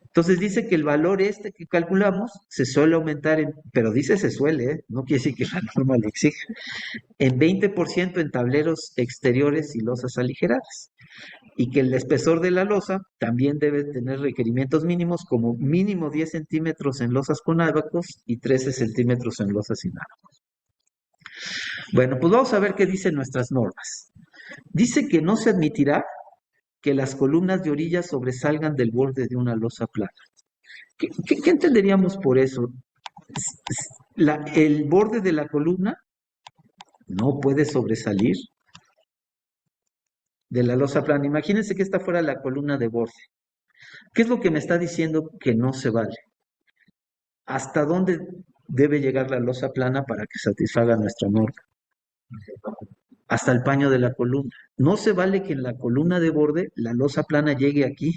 [SPEAKER 1] Entonces dice que el valor este que calculamos se suele aumentar, pero dice se suele, ¿eh? No quiere decir que la norma lo exige, en 20% en tableros exteriores y losas aligeradas. Y que el espesor de la losa también debe tener requerimientos mínimos como mínimo 10 centímetros en losas con ábacos y 13 centímetros en losas sin ábacos. Bueno, pues vamos a ver qué dicen nuestras normas. Dice que no se admitirá que las columnas de orilla sobresalgan del borde de una losa plana. ¿Qué entenderíamos por eso? El borde de la columna no puede sobresalir de la losa plana. Imagínense que esta fuera la columna de borde. ¿Qué es lo que me está diciendo que no se vale? ¿Hasta dónde debe llegar la losa plana para que satisfaga nuestra norma? Hasta el paño de la columna. No se vale que en la columna de borde la losa plana llegue aquí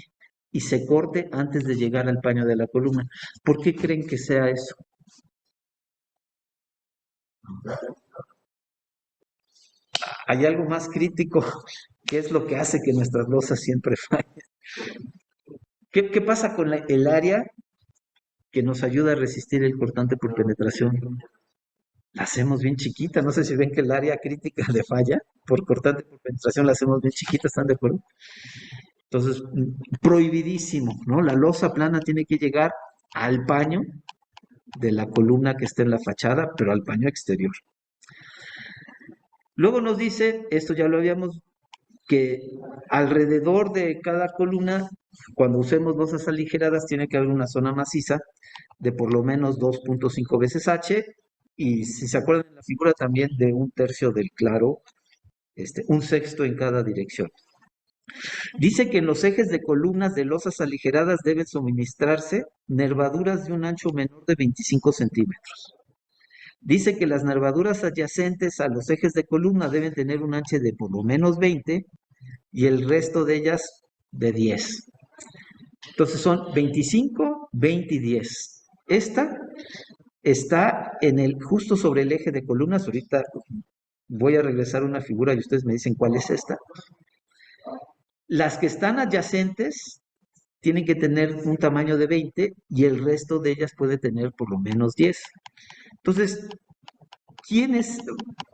[SPEAKER 1] y se corte antes de llegar al paño de la columna. ¿Por qué creen que sea eso? Hay algo más crítico, que es lo que hace que nuestras losas siempre fallen. ¿Qué pasa con el área que nos ayuda a resistir el cortante por penetración? la hacemos bien chiquita. No sé si ven que el área crítica de falla por cortante por penetración la hacemos bien chiquita, ¿están de acuerdo? Entonces, prohibidísimo, ¿no? La losa plana tiene que llegar al paño de la columna que está en la fachada, pero al paño exterior. Luego nos dice, esto ya lo habíamos, que alrededor de cada columna, cuando usemos losas aligeradas, tiene que haber una zona maciza de por lo menos 2.5 veces H, y si se acuerdan en la figura también de un tercio del claro, un sexto en cada dirección. Dice que en los ejes de columnas de losas aligeradas deben suministrarse nervaduras de un ancho menor de 25 centímetros. Dice que las nervaduras adyacentes a los ejes de columna deben tener un ancho de por lo menos 20 y el resto de ellas de 10. Entonces son 25, 20 y 10. Esta está justo sobre el eje de columnas. Ahorita voy a regresar a una figura y ustedes me dicen cuál es esta. Las que están adyacentes tienen que tener un tamaño de 20 y el resto de ellas puede tener por lo menos 10. Entonces,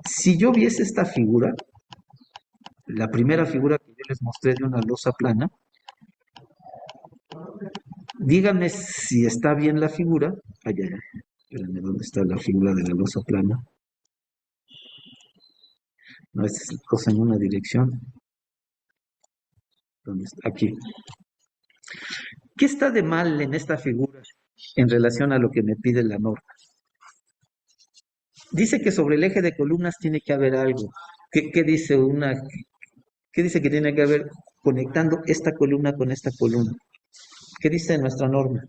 [SPEAKER 1] si yo viese esta figura, la primera figura que yo les mostré de una losa plana, díganme si está bien la figura. Allá, espérenme, ¿dónde está la figura de la losa plana? No, esta es cosa en una dirección. ¿Dónde está? Aquí. ¿Qué está de mal en esta figura en relación a lo que me pide la norma? Dice que sobre el eje de columnas tiene que haber algo. ¿Qué dice qué dice que tiene que haber conectando esta columna con esta columna? ¿Qué dice nuestra norma?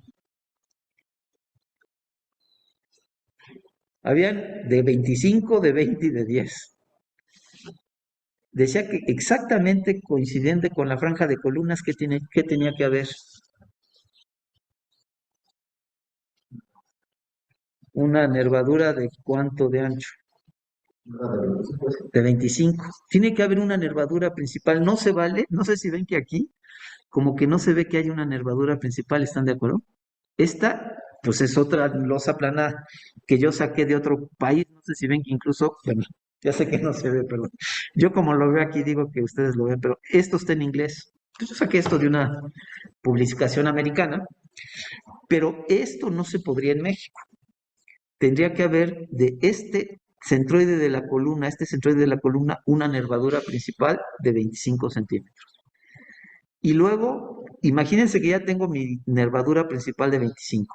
[SPEAKER 1] Habían de 25, de 20 y de 10. Decía que exactamente coincidente con la franja de columnas que tenía que haber. Una nervadura de ¿cuánto de ancho? De 25. Tiene que haber una nervadura principal. No se vale, no sé si ven que aquí, como que no se ve que hay una nervadura principal, ¿están de acuerdo? Esta, pues es otra losa plana que yo saqué de otro país. No sé si ven que incluso, bueno, ya sé que no se ve, perdón. Yo como lo veo aquí digo que ustedes lo ven, pero esto está en inglés. Yo saqué esto de una publicación americana, pero esto no se podría en México. Tendría que haber de este centroide de la columna, una nervadura principal de 25 centímetros. Y luego, imagínense que ya tengo mi nervadura principal de 25.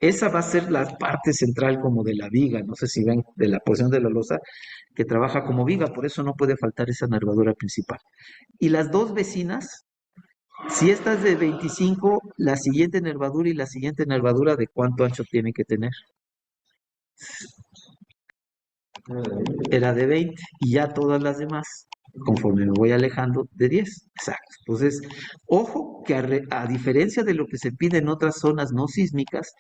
[SPEAKER 1] Esa va a ser la parte central como de la viga, no sé si ven, de la posición de la losa, que trabaja como viga, por eso no puede faltar esa nervadura principal. Y las dos vecinas, si esta es de 25, la siguiente nervadura y la siguiente nervadura, ¿de cuánto ancho tiene que tener? Era de 20 y ya todas las demás, conforme me voy alejando, de 10. Exacto. Entonces, ojo que a diferencia de lo que se pide en otras zonas no sísmicas,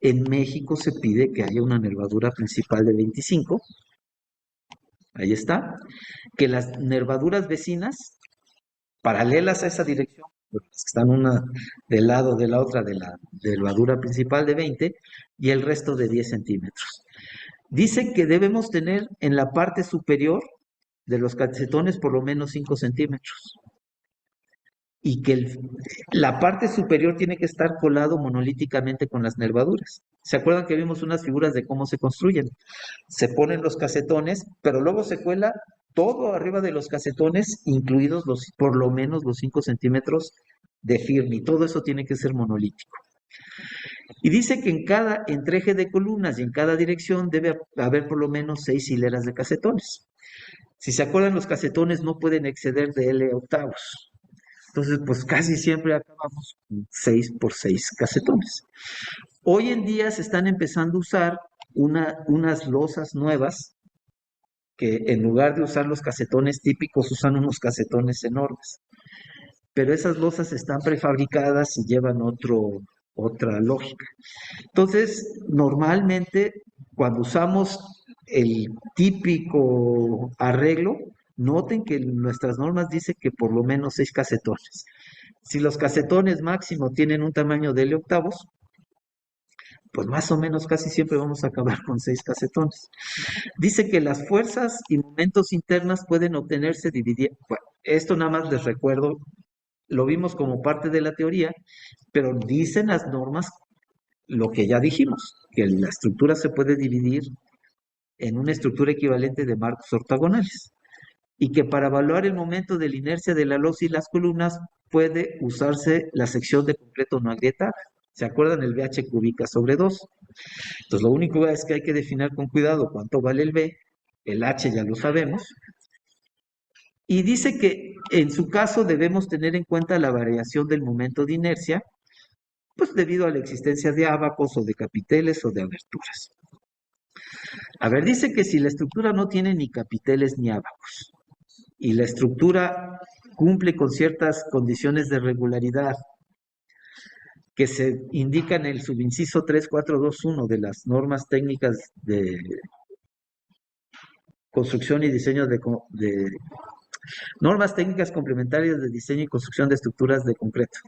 [SPEAKER 1] en México se pide que haya una nervadura principal de 25. Ahí está. Que las nervaduras vecinas, paralelas a esa dirección, pues, están una del lado de la otra de la nervadura principal de 20 y el resto de 10 centímetros. Dice que debemos tener en la parte superior de los casetones por lo menos 5 centímetros. Y que la parte superior tiene que estar colado monolíticamente con las nervaduras. ¿Se acuerdan que vimos unas figuras de cómo se construyen? Se ponen los casetones, pero luego se cuela todo arriba de los casetones, incluidos por lo menos los 5 centímetros de firme. Y todo eso tiene que ser monolítico. Y dice que en cada entreje de columnas y en cada dirección debe haber por lo menos 6 hileras de casetones. Si se acuerdan, los casetones no pueden exceder de L octavos. Entonces, pues casi siempre acabamos con 6 por 6 casetones. Hoy en día se están empezando a usar unas losas nuevas que en lugar de usar los casetones típicos usan unos casetones enormes. Pero esas losas están prefabricadas y llevan otra lógica. Entonces, normalmente cuando usamos el típico arreglo, noten que nuestras normas dicen que por lo menos 6 casetones. Si los casetones máximo tienen un tamaño de L octavos, pues más o menos casi siempre vamos a acabar con 6 casetones. Dice que las fuerzas y momentos internas pueden obtenerse dividiendo. Bueno, esto nada más les recuerdo, lo vimos como parte de la teoría, pero dicen las normas lo que ya dijimos, que la estructura se puede dividir en una estructura equivalente de marcos ortogonales y que para evaluar el momento de la inercia de la losa y las columnas puede usarse la sección de completo no agrietada. ¿Se acuerdan? El BH cúbica sobre 2. Entonces, lo único es que hay que definir con cuidado cuánto vale el B, el H ya lo sabemos, y dice que en su caso debemos tener en cuenta la variación del momento de inercia, pues debido a la existencia de ábacos o de capiteles o de aberturas. A ver, dice que si la estructura no tiene ni capiteles ni ábacos y la estructura cumple con ciertas condiciones de regularidad que se indican en el subinciso 3421 de las normas técnicas de construcción y diseño de normas técnicas complementarias de diseño y construcción de estructuras de concreto.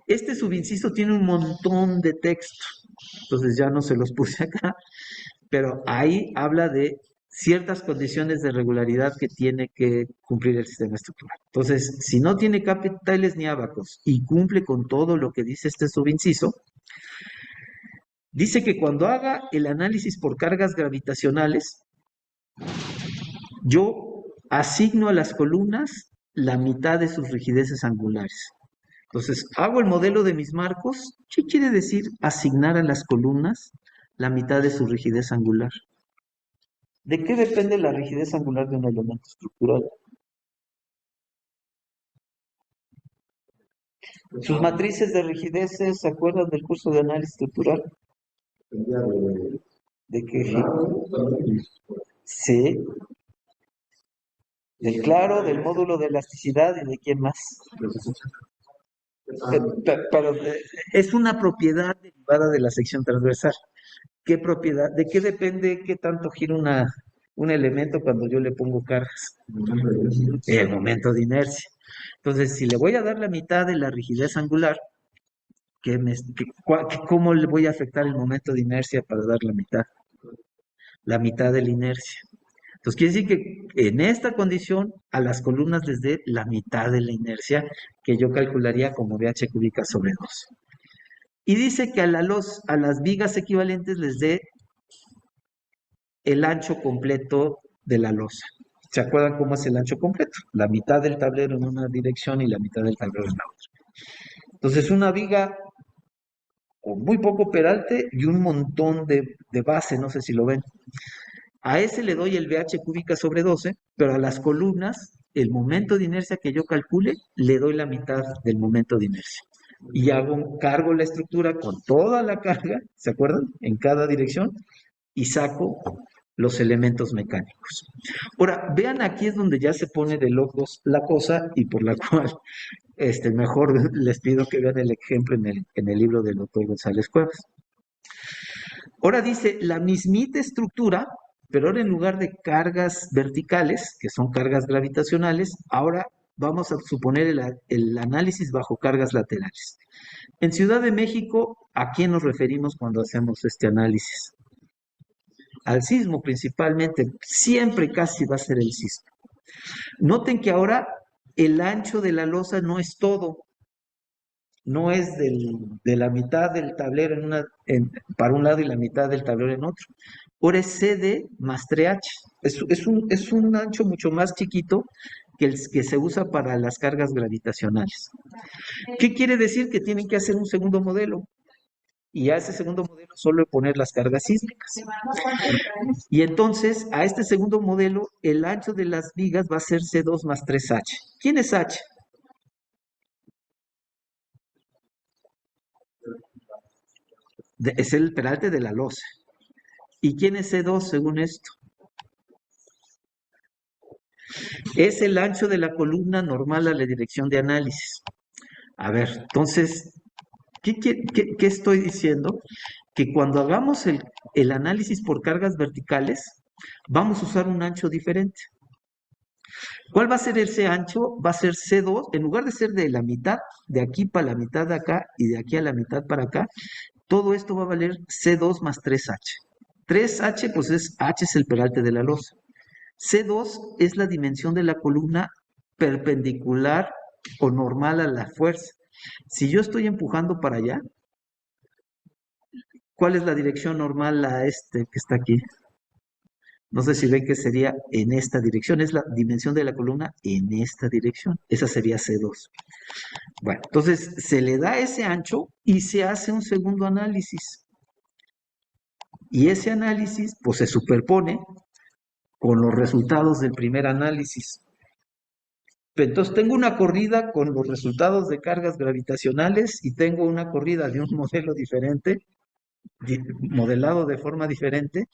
[SPEAKER 1] Este subinciso tiene un montón de texto, entonces ya no se los puse acá, pero ahí habla de ciertas condiciones de regularidad que tiene que cumplir el sistema estructural. Entonces, si no tiene capiteles ni ábacos y cumple con todo lo que dice este subinciso, dice que cuando haga el análisis por cargas gravitacionales, yo asigno a las columnas la mitad de sus rigideces angulares. Entonces, hago el modelo de mis marcos. ¿Qué quiere decir asignar a las columnas la mitad de su rigidez angular? ¿De qué depende la rigidez angular de un elemento estructural? Sus matrices de rigideces, ¿se acuerdan del curso de análisis estructural? ¿De qué? Sí, del claro, del módulo de elasticidad y de quién más. Pero es una propiedad derivada de la sección transversal. ¿Qué propiedad? ¿De qué depende qué tanto gira un elemento cuando yo le pongo cargas? El momento de inercia. Entonces, si le voy a dar la mitad de la rigidez angular, ¿cómo le voy a afectar el momento de inercia para dar la mitad? La mitad de la inercia. Entonces, quiere decir que en esta condición a las columnas les dé la mitad de la inercia que yo calcularía como BH cúbica sobre 2. Y dice que a las vigas equivalentes les dé el ancho completo de la losa. ¿Se acuerdan cómo es el ancho completo? La mitad del tablero en una dirección y la mitad del tablero en la otra. Entonces, una viga con muy poco peralte y un montón de base, no sé si lo ven. A ese le doy el BH cúbica sobre 12, pero a las columnas, el momento de inercia que yo calcule, le doy la mitad del momento de inercia. Y cargo la estructura con toda la carga, ¿se acuerdan? En cada dirección, y saco los elementos mecánicos. Ahora, vean aquí es donde ya se pone de locos la cosa y por la cual mejor les pido que vean el ejemplo en el libro del doctor González Cuevas. Ahora dice, la mismita estructura, pero ahora en lugar de cargas verticales, que son cargas gravitacionales, ahora vamos a suponer el análisis bajo cargas laterales. En Ciudad de México, ¿a quién nos referimos cuando hacemos este análisis? Al sismo principalmente, siempre casi va a ser el sismo. Noten que ahora el ancho de la losa no es todo, no es de la mitad del tablero para un lado y la mitad del tablero en otro. Ahora es CD más 3H. Es un ancho mucho más chiquito que el que se usa para las cargas gravitacionales. ¿Qué quiere decir? Que tienen que hacer un segundo modelo. Y a ese segundo modelo solo poner las cargas sísmicas. Y entonces, a este segundo modelo, el ancho de las vigas va a ser C2 más 3H. ¿Quién es H? Es el peralte de la losa. ¿Y quién es C2 según esto? Es el ancho de la columna normal a la dirección de análisis. A ver, entonces, ¿qué estoy diciendo? Que cuando hagamos el análisis por cargas verticales, vamos a usar un ancho diferente. ¿Cuál va a ser ese ancho? Va a ser C2, en lugar de ser de la mitad, de aquí para la mitad de acá y de aquí a la mitad para acá, todo esto va a valer C2 más 3H. 3H, pues H es el peralte de la losa. C2 es la dimensión de la columna perpendicular o normal a la fuerza. Si yo estoy empujando para allá, ¿cuál es la dirección normal a este que está aquí? No sé si ven que sería en esta dirección, es la dimensión de la columna en esta dirección. Esa sería C2. Bueno, entonces se le da ese ancho y se hace un segundo análisis. Y ese análisis, pues se superpone con los resultados del primer análisis. Entonces tengo una corrida con los resultados de cargas gravitacionales y tengo una corrida de un modelo diferente, modelado de forma diferente,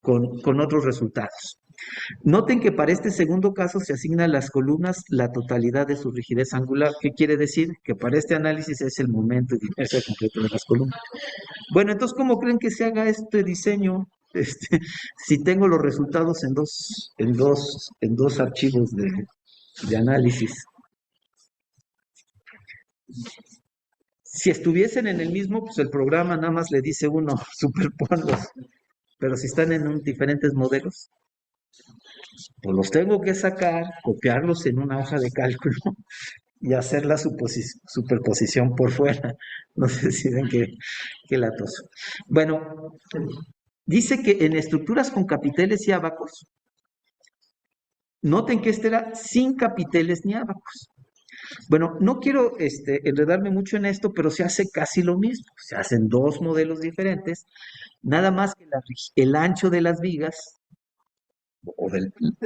[SPEAKER 1] con otros resultados. Noten que para este segundo caso se asigna a las columnas la totalidad de su rigidez angular. ¿Qué quiere decir? Que para este análisis es el momento de inercia completo de las columnas. Bueno, entonces, ¿cómo creen que se haga este diseño? Si tengo los resultados en dos archivos de análisis. Si estuviesen en el mismo, pues el programa nada más le dice uno, superponlos. Pero si están en diferentes modelos, pues los tengo que sacar, copiarlos en una hoja de cálculo y hacer la superposición por fuera. No sé si ven que latoso. Bueno, dice que en estructuras con capiteles y ábacos, noten que este era sin capiteles ni ábacos. Bueno, no quiero enredarme mucho en esto, pero se hace casi lo mismo. Se hacen dos modelos diferentes, nada más que el ancho de las vigas, o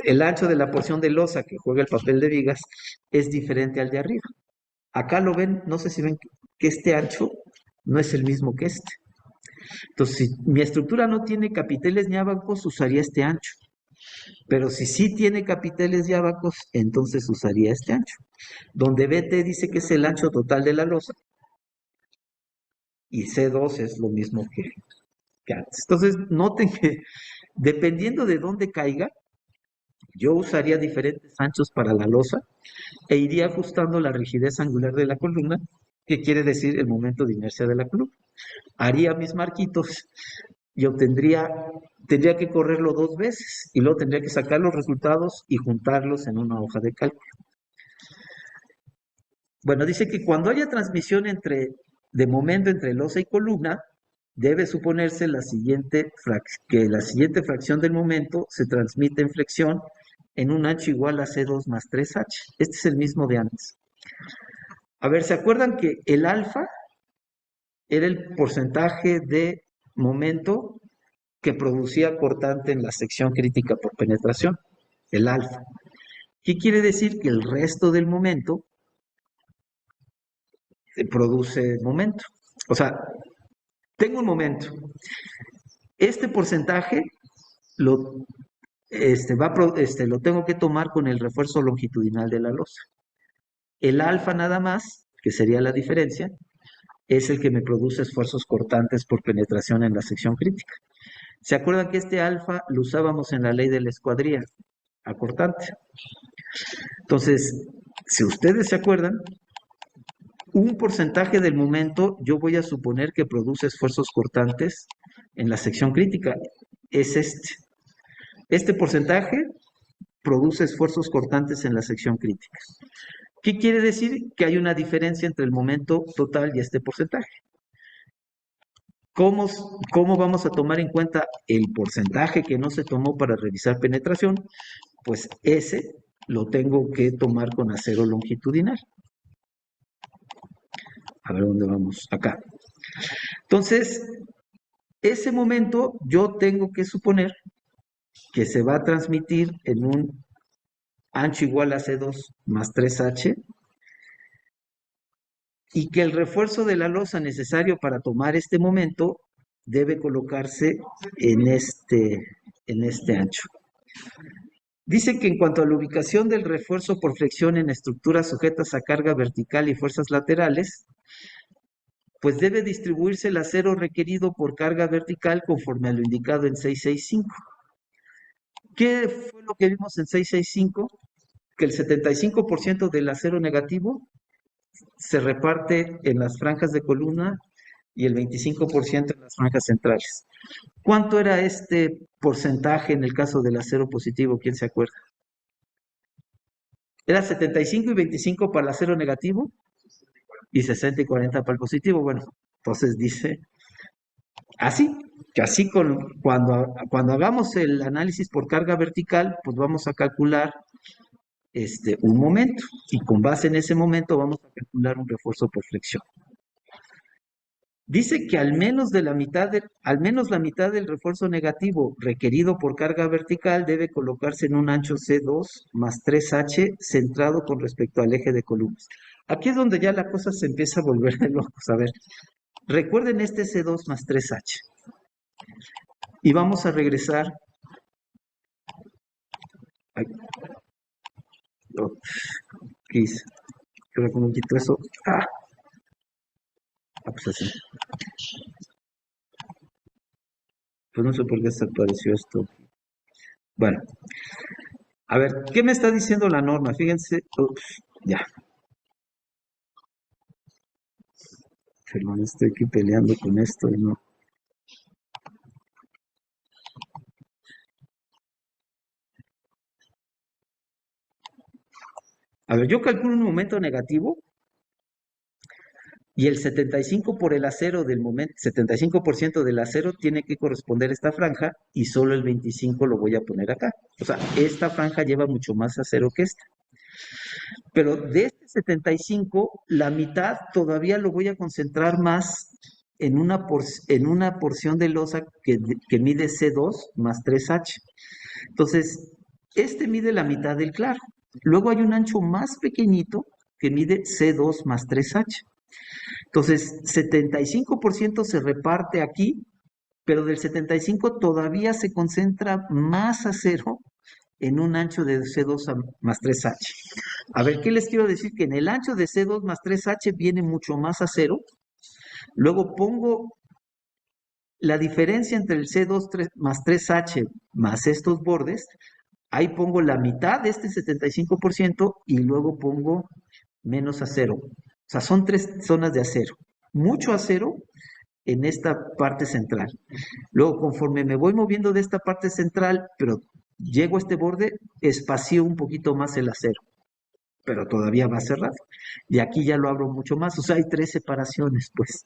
[SPEAKER 1] el ancho de la porción de losa que juega el papel de vigas, es diferente al de arriba. Acá lo ven, no sé si ven que este ancho no es el mismo que este. Entonces, si mi estructura no tiene capiteles ni ábacos, usaría este ancho. Pero si sí tiene capiteles y ábacos, entonces usaría este ancho. Donde BT dice que es el ancho total de la losa y C2 es lo mismo que antes. Entonces, noten que dependiendo de dónde caiga, yo usaría diferentes anchos para la losa e iría ajustando la rigidez angular de la columna, que quiere decir el momento de inercia de la columna. Haría mis marquitos y tendría que correrlo dos veces y luego tendría que sacar los resultados y juntarlos en una hoja de cálculo. Bueno, dice que cuando haya transmisión de momento entre losa y columna, debe suponerse que la siguiente fracción del momento se transmite en flexión en un ancho igual a C2 más 3H. Este es el mismo de antes. A ver, ¿se acuerdan que el alfa era el porcentaje de momento que producía cortante en la sección crítica por penetración? El alfa. ¿Qué quiere decir? Que el resto del momento produce momento. O sea, tengo un momento. Este porcentaje lo, lo tengo que tomar con el refuerzo longitudinal de la losa. El alfa nada más, que sería la diferencia, es el que me produce esfuerzos cortantes por penetración en la sección crítica. ¿Se acuerdan que este alfa lo usábamos en la ley de la escuadría? A cortante. Entonces, si ustedes se acuerdan, un porcentaje del momento yo voy a suponer que produce esfuerzos cortantes en la sección crítica. Es este. Este porcentaje produce esfuerzos cortantes en la sección crítica. ¿Qué quiere decir? Que hay una diferencia entre el momento total y este porcentaje. ¿Cómo vamos a tomar en cuenta el porcentaje que no se tomó para revisar penetración? Pues ese lo tengo que tomar con acero longitudinal. A ver dónde vamos. Acá. Entonces, ese momento yo tengo que suponer que se va a transmitir en un ancho igual a C2 más 3H y que el refuerzo de la losa necesario para tomar este momento debe colocarse en este ancho. Dice que en cuanto a la ubicación del refuerzo por flexión en estructuras sujetas a carga vertical y fuerzas laterales, pues debe distribuirse el acero requerido por carga vertical conforme a lo indicado en 665. ¿Qué fue lo que vimos en 665? Que el 75% del acero negativo se reparte en las franjas de columna y el 25% en las franjas centrales. ¿Cuánto era este porcentaje en el caso del acero positivo? ¿Quién se acuerda? Era 75 y 25 para el acero negativo y 60 y 40 para el positivo. Bueno, entonces dice así, que así cuando hagamos el análisis por carga vertical, pues vamos a calcular un momento y con base en ese momento vamos a calcular un refuerzo por flexión. Dice que al menos la mitad del refuerzo negativo requerido por carga vertical debe colocarse en un ancho C2 más 3H centrado con respecto al eje de columnas. Aquí es donde ya la cosa se empieza a volver de locos. A ver, recuerden este C2 más 3H. Y vamos a regresar. Ay, oh, ¿qué hice? Creo que me quito eso. Pues así. Pues no sé por qué desapareció esto. Bueno, a ver, ¿qué me está diciendo la norma? Fíjense, ya. Perdón, estoy aquí peleando con esto y no. A ver, yo calculo un momento negativo y el 75 por el acero del momento, 75% del acero tiene que corresponder a esta franja y solo el 25 lo voy a poner acá. O sea, esta franja lleva mucho más acero que esta. Pero de este 75, la mitad todavía lo voy a concentrar más en una porción de losa que mide C2 más 3H. Entonces, este mide la mitad del claro. Luego hay un ancho más pequeñito que mide C2 más 3H. Entonces, 75% se reparte aquí, pero del 75 todavía se concentra más acero en un ancho de C2 más 3H. A ver, ¿qué les quiero decir? Que en el ancho de C2 más 3H viene mucho más acero. Luego pongo la diferencia entre el C2 más 3H más estos bordes. Ahí pongo la mitad de este 75% y luego pongo menos acero. O sea, son 3 zonas de acero. Mucho acero en esta parte central. Luego, conforme me voy moviendo de esta parte central, pero llego a este borde, espacio un poquito más el acero, pero todavía va cerrado. Y aquí ya lo abro mucho más, o sea, hay 3 separaciones, pues.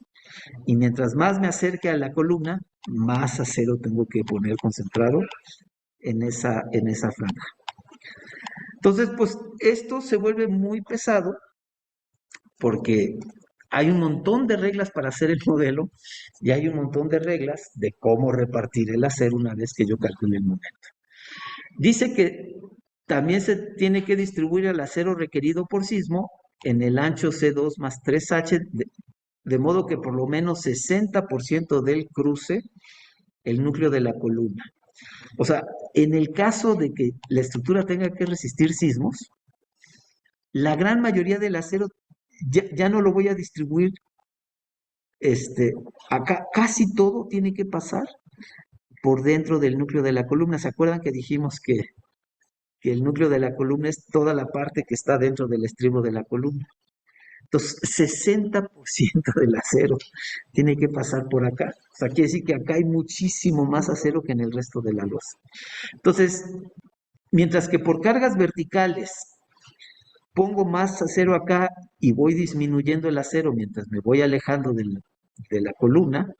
[SPEAKER 1] Y mientras más me acerque a la columna, más acero tengo que poner concentrado en esa franja. Entonces, pues esto se vuelve muy pesado porque hay un montón de reglas para hacer el modelo y hay un montón de reglas de cómo repartir el acero una vez que yo calcule el momento. Dice que también se tiene que distribuir el acero requerido por sismo en el ancho C2 más 3H, de modo que por lo menos 60% del cruce el núcleo de la columna. O sea, en el caso de que la estructura tenga que resistir sismos, la gran mayoría del acero ya no lo voy a distribuir. Acá casi todo tiene que pasar por dentro del núcleo de la columna. ¿Se acuerdan que dijimos que el núcleo de la columna es toda la parte que está dentro del estribo de la columna? Entonces, 60% del acero tiene que pasar por acá. O sea, quiere decir que acá hay muchísimo más acero que en el resto de la losa. Entonces, mientras que por cargas verticales pongo más acero acá y voy disminuyendo el acero mientras me voy alejando de la columna,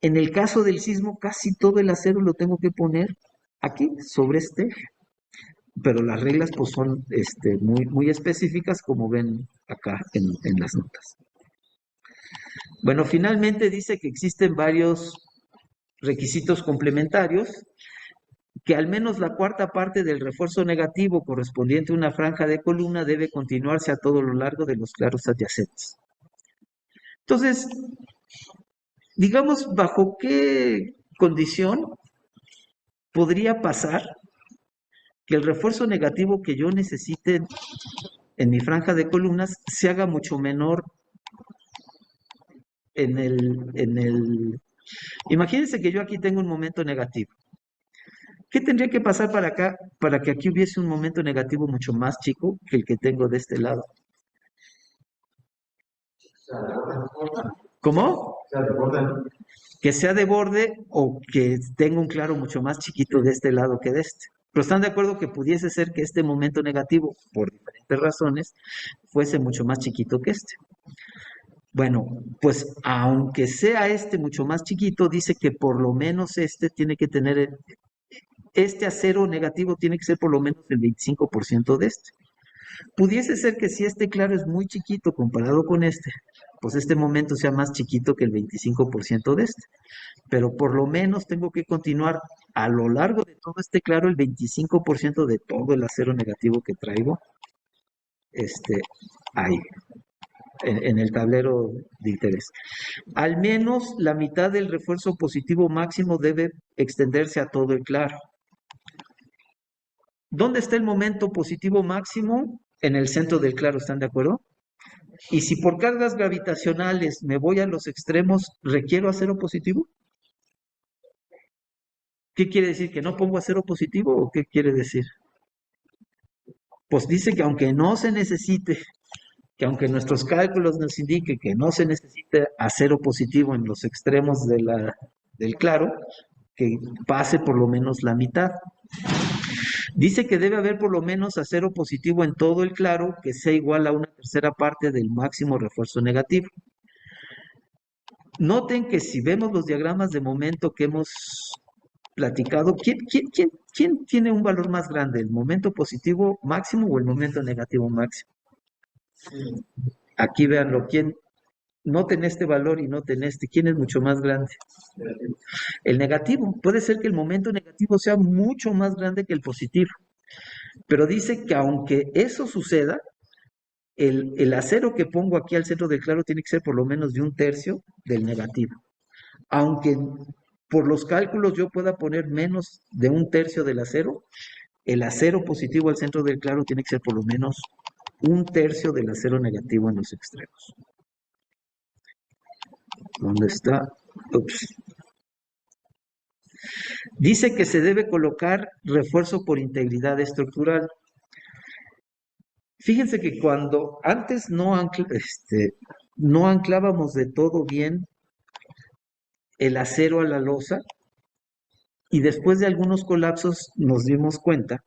[SPEAKER 1] en el caso del sismo casi todo el acero lo tengo que poner aquí, sobre este eje. Pero las reglas pues son muy, muy específicas, como ven acá en las notas. Bueno, finalmente dice que existen varios requisitos complementarios, que al menos la cuarta parte del refuerzo negativo correspondiente a una franja de columna debe continuarse a todo lo largo de los claros adyacentes. Entonces, digamos, ¿bajo qué condición podría pasar que el refuerzo negativo que yo necesite en mi franja de columnas se haga mucho menor Imagínense que yo aquí tengo un momento negativo. ¿Qué tendría que pasar para acá para que aquí hubiese un momento negativo mucho más chico que el que tengo de este lado? ¿Cómo?
[SPEAKER 2] sea, de borde.
[SPEAKER 1] Que sea de borde o que tenga un claro mucho más chiquito de este lado que de este. Pero están de acuerdo que pudiese ser que este momento negativo, por diferentes razones, fuese mucho más chiquito que este. Bueno, pues aunque sea este mucho más chiquito, dice que por lo menos este tiene que tener, este acero negativo tiene que ser por lo menos el 25% de este. Pudiese ser que si este claro es muy chiquito comparado con este, pues este momento sea más chiquito que el 25% de este. Pero por lo menos tengo que continuar a lo largo de todo este claro el 25% de todo el acero negativo que traigo ahí, en el tablero de interés. Al menos la mitad del refuerzo positivo máximo debe extenderse a todo el claro. ¿Dónde está el momento positivo máximo? En el centro del claro, ¿están de acuerdo? Y si por cargas gravitacionales me voy a los extremos, ¿requiero acero positivo? ¿Qué quiere decir? ¿Que no pongo acero positivo o qué quiere decir? Pues dice que aunque no se necesite, que aunque nuestros cálculos nos indiquen que no se necesite acero positivo en los extremos del claro, que pase por lo menos la mitad. Dice que debe haber por lo menos acero positivo en todo el claro que sea igual a una tercera parte del máximo refuerzo negativo. Noten que si vemos los diagramas de momento que hemos platicado, ¿quién tiene un valor más grande? ¿El momento positivo máximo o el momento negativo máximo? Aquí véanlo, noten este valor y noten este, ¿quién es mucho más grande? El negativo. Puede ser que el momento negativo sea mucho más grande que el positivo, pero dice que aunque eso suceda, el acero que pongo aquí al centro del claro tiene que ser por lo menos de un tercio del negativo. Aunque por los cálculos yo pueda poner menos de un tercio del acero, el acero positivo al centro del claro tiene que ser por lo menos un tercio del acero negativo en los extremos. ¿Dónde está? Ups. Dice que se debe colocar refuerzo por integridad estructural. Fíjense que cuando antes no anclábamos de todo bien el acero a la losa, y después de algunos colapsos nos dimos cuenta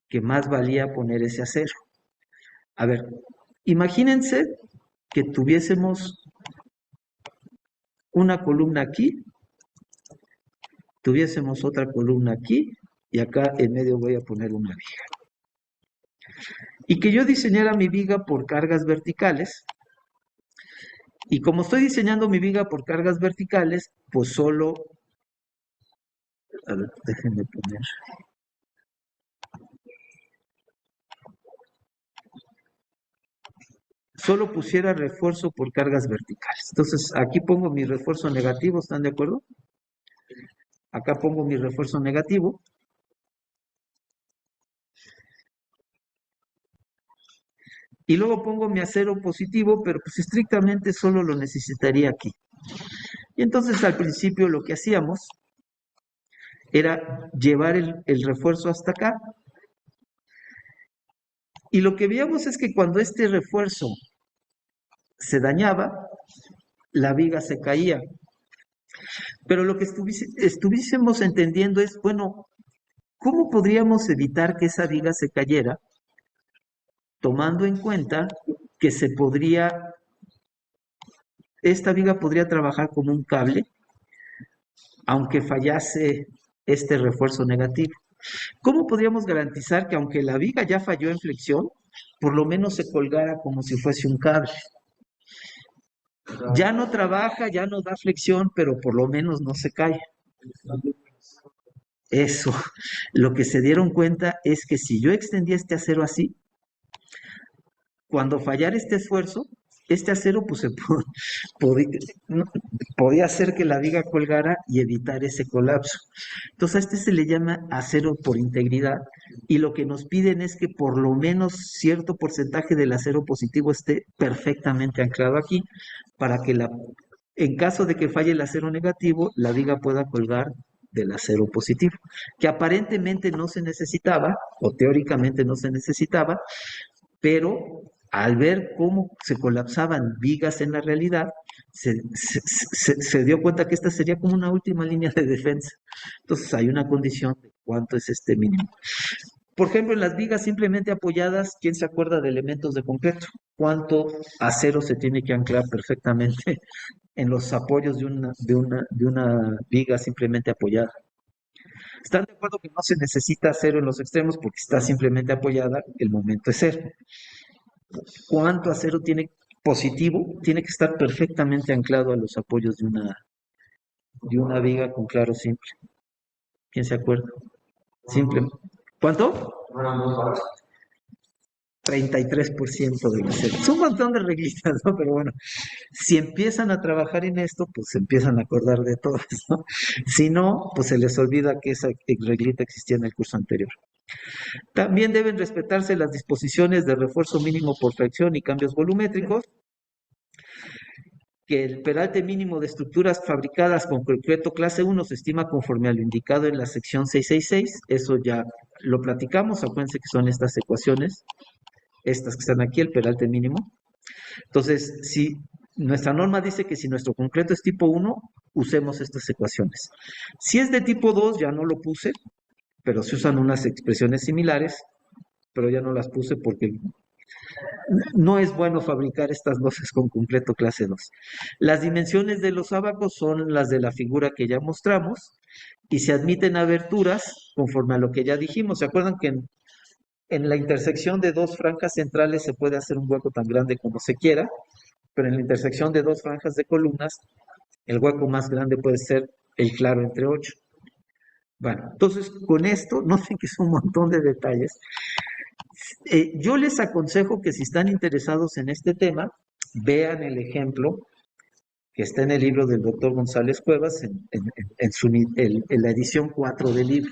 [SPEAKER 1] que más valía poner ese acero. A ver, imagínense que tuviésemos una columna aquí, tuviésemos otra columna aquí, y acá en medio voy a poner una viga. Y que yo diseñara mi viga por cargas verticales, y como estoy diseñando mi viga por cargas verticales, pues solo, a ver, déjenme poner, solo pusiera refuerzo por cargas verticales. Entonces, aquí pongo mi refuerzo negativo, ¿están de acuerdo? Acá pongo mi refuerzo negativo. Y luego pongo mi acero positivo, pero pues estrictamente solo lo necesitaría aquí. Y entonces al principio lo que hacíamos era llevar el refuerzo hasta acá. Y lo que veíamos es que cuando este refuerzo se dañaba, la viga se caía. Pero lo que estuviésemos entendiendo es, bueno, ¿cómo podríamos evitar que esa viga se cayera? Tomando en cuenta que esta viga podría trabajar como un cable, aunque fallase este refuerzo negativo. ¿Cómo podríamos garantizar que aunque la viga ya falló en flexión, por lo menos se colgara como si fuese un cable? Ya no trabaja, ya no da flexión, pero por lo menos no se cae. Eso, lo que se dieron cuenta es que si yo extendía este acero así, cuando fallara este esfuerzo, este acero pues podía hacer que la viga colgara y evitar ese colapso. Entonces a este se le llama acero por integridad, y lo que nos piden es que por lo menos cierto porcentaje del acero positivo esté perfectamente anclado aquí, para que en caso de que falle el acero negativo, la viga pueda colgar del acero positivo, que aparentemente no se necesitaba, o teóricamente no se necesitaba, pero al ver cómo se colapsaban vigas en la realidad, se dio cuenta que esta sería como una última línea de defensa. Entonces hay una condición de cuánto es este mínimo. Por ejemplo, en las vigas simplemente apoyadas, ¿quién se acuerda de elementos de concreto? ¿Cuánto acero se tiene que anclar perfectamente en los apoyos de una viga simplemente apoyada? ¿Están de acuerdo que no se necesita acero en los extremos porque está simplemente apoyada? El momento es cero. ¿Cuánto acero tiene positivo? Tiene que estar perfectamente anclado a los apoyos de una viga con claro simple. ¿Quién se acuerda? Simple. ¿Cuánto? 33% del acero. Es un montón de reglitas, ¿no? Pero bueno, si empiezan a trabajar en esto, pues se empiezan a acordar de todas, ¿no? Si no, pues se les olvida que esa reglita existía en el curso anterior. También deben respetarse las disposiciones de refuerzo mínimo por fracción y cambios volumétricos, que el peralte mínimo de estructuras fabricadas con concreto clase 1 se estima conforme a lo indicado en la sección 666. Eso ya lo platicamos, acuérdense que son estas ecuaciones, estas que están aquí, el peralte mínimo. Entonces, si nuestra norma dice que si nuestro concreto es tipo 1, usemos estas ecuaciones. Si es de tipo 2, ya no lo puse, pero se usan unas expresiones similares, pero ya no las puse porque no es bueno fabricar estas losas con concreto clase 2. Las dimensiones de los ábacos son las de la figura que ya mostramos y se admiten aberturas conforme a lo que ya dijimos. ¿Se acuerdan que en la intersección de dos franjas centrales se puede hacer un hueco tan grande como se quiera, pero en la intersección de dos franjas de columnas, el hueco más grande puede ser el claro entre 8? Bueno, entonces con esto, noten que es un montón de detalles. Yo les aconsejo que si están interesados en este tema, vean el ejemplo que está en el libro del doctor González Cuevas, en la edición 4 del libro.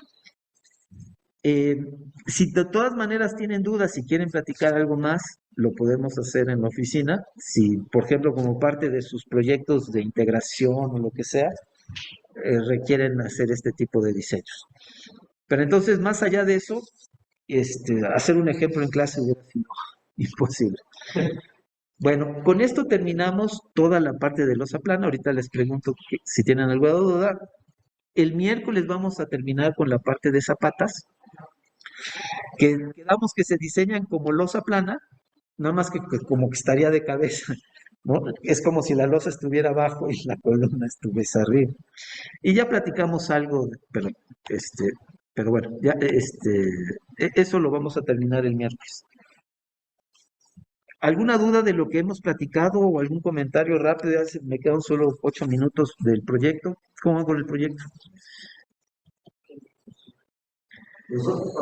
[SPEAKER 1] Si de todas maneras tienen dudas, si quieren platicar algo más, lo podemos hacer en la oficina. Si, por ejemplo, como parte de sus proyectos de integración o lo que sea, requieren hacer este tipo de diseños. Pero entonces, más allá de eso, hacer un ejemplo en clase hubiera sido imposible. Bueno, con esto terminamos toda la parte de losa plana. Ahorita les pregunto si tienen alguna duda. El miércoles vamos a terminar con la parte de zapatas, que quedamos que se diseñan como losa plana, nada más que como que estaría de cabeza, ¿no? Es como si la losa estuviera abajo y la columna estuviese arriba. Y ya platicamos algo, pero bueno, ya eso lo vamos a terminar el miércoles. ¿Alguna duda de lo que hemos platicado o algún comentario rápido? Ya me quedan solo 8 minutos del proyecto. ¿Cómo va con el proyecto?
[SPEAKER 2] Eso,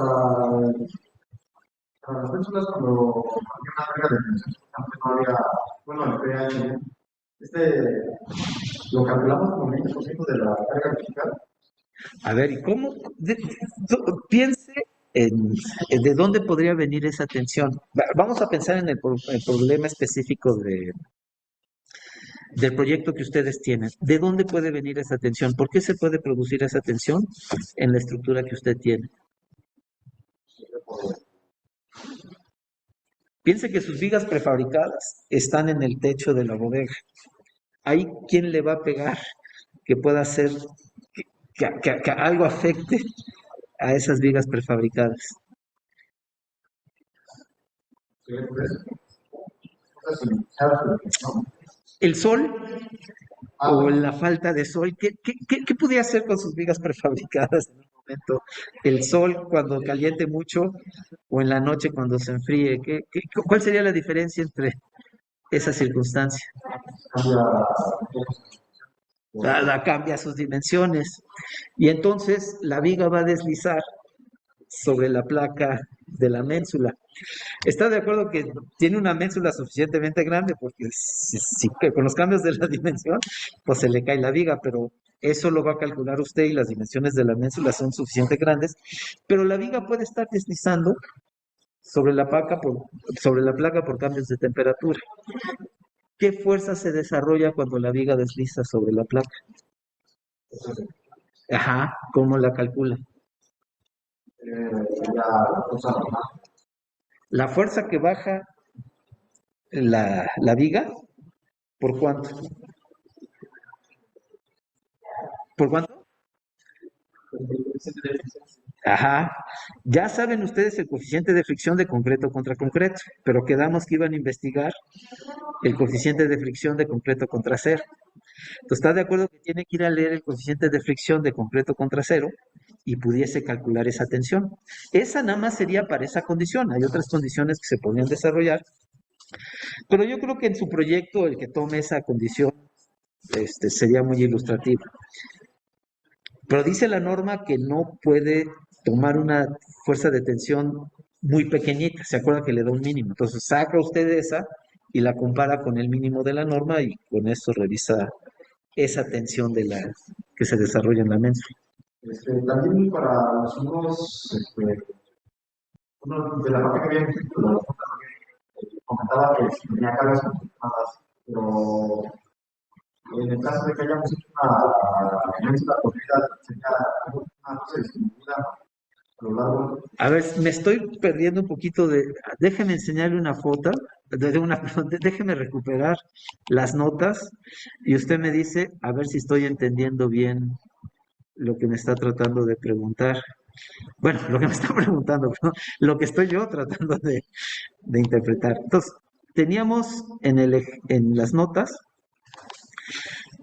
[SPEAKER 2] para las personas cuando había una carga de pensión, antes no había, bueno, el PH, lo calculamos como 20% de la carga fiscal.
[SPEAKER 1] A ver, ¿y cómo? Piense de dónde podría venir esa tensión. Vamos a pensar en el problema específico del proyecto que ustedes tienen. ¿De dónde puede venir esa tensión? ¿Por qué se puede producir esa tensión en la estructura que usted tiene? Piense que sus vigas prefabricadas están en el techo de la bodega. ¿Ahí quién le va a pegar que pueda hacer que algo afecte a esas vigas prefabricadas? ¿El sol o la falta de sol? ¿Qué podría hacer con sus vigas prefabricadas en un momento? ¿El sol cuando caliente mucho o en la noche cuando se enfríe? ¿Cuál sería la diferencia entre esa circunstancia? Cambia sus dimensiones y entonces la viga va a deslizar sobre la placa de la ménsula. ¿Está de acuerdo que tiene una ménsula suficientemente grande? Porque con los cambios de la dimensión, pues se le cae la viga, pero eso lo va a calcular usted y las dimensiones de la ménsula son suficientemente grandes, pero la viga puede estar deslizando sobre la placa por cambios de temperatura. ¿Qué fuerza se desarrolla cuando la viga desliza sobre la placa? Ajá, ¿cómo la calcula? La fuerza que baja la viga, ¿por cuánto? ¿Por cuánto? Ajá. Ya saben ustedes el coeficiente de fricción de concreto contra concreto, pero quedamos que iban a investigar el coeficiente de fricción de concreto contra acero. Entonces, ¿está de acuerdo que tiene que ir a leer el coeficiente de fricción de concreto contra acero y pudiese calcular esa tensión? Esa nada más sería para esa condición. Hay otras condiciones que se podrían desarrollar, pero yo creo que en su proyecto el que tome esa condición sería muy ilustrativo. Pero dice la norma que no puede tomar una fuerza de tensión muy pequeñita. ¿Se acuerda que le da un mínimo? Entonces saca usted esa y la compara con el mínimo de la norma y con eso revisa esa tensión que se desarrolla en la ménsula.
[SPEAKER 2] También para los muros, uno de la parte que había escrito, comentaba que tenía cargas confirmadas, pero en el caso de que hayamos hecho una ménsula corrida, sería una cosa distribuida a lo largo.
[SPEAKER 1] A ver, me estoy perdiendo un poquito de. Déjeme enseñarle una foto, déjeme recuperar las notas y usted me dice a ver si estoy entendiendo bien lo que me está tratando de preguntar. Bueno, lo que me está preguntando, ¿no? Lo que estoy yo tratando de interpretar. Entonces, teníamos en las notas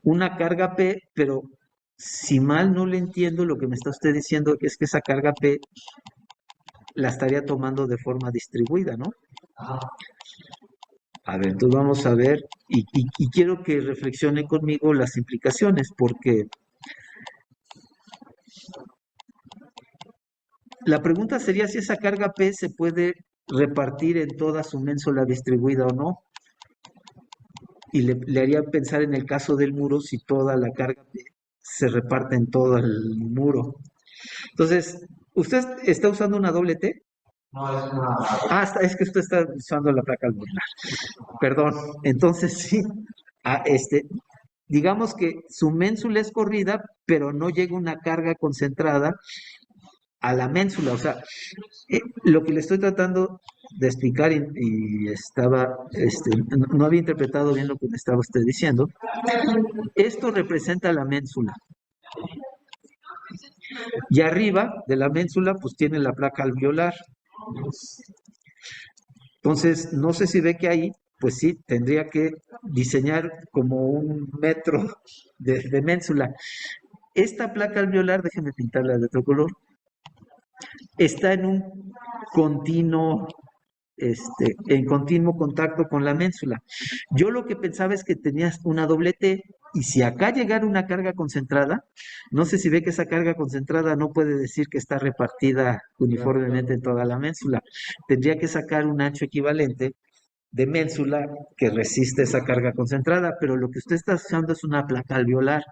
[SPEAKER 1] una carga P, pero si mal no le entiendo, lo que me está usted diciendo es que esa carga P la estaría tomando de forma distribuida, ¿no? A ver, entonces vamos a ver, y quiero que reflexione conmigo las implicaciones, porque la pregunta sería si esa carga P se puede repartir en toda su ménsula distribuida o no, y le haría pensar en el caso del muro si toda la carga P se reparte en todo el muro. Entonces, ¿usted está usando una doble T?
[SPEAKER 2] No, es una.
[SPEAKER 1] Es que usted está usando la placa alveolar. Perdón. Entonces, sí, digamos que su ménsula es corrida, pero no llega una carga concentrada a la ménsula. O sea, lo que le estoy tratando de explicar y estaba, no había interpretado bien lo que me estaba usted diciendo. Esto representa la ménsula. Y arriba de la ménsula, pues tiene la placa alveolar. Entonces, no sé si ve que ahí, pues sí, tendría que diseñar como un metro de ménsula. Esta placa alveolar, déjeme pintarla de otro color, está en un continuo, en continuo contacto con la ménsula. Yo lo que pensaba es que tenías una doble T, y si acá llegara una carga concentrada, no sé si ve que esa carga concentrada no puede decir que está repartida uniformemente en toda la ménsula. Tendría que sacar un ancho equivalente de ménsula que resiste esa carga concentrada, pero lo que usted está usando es una placa alveolar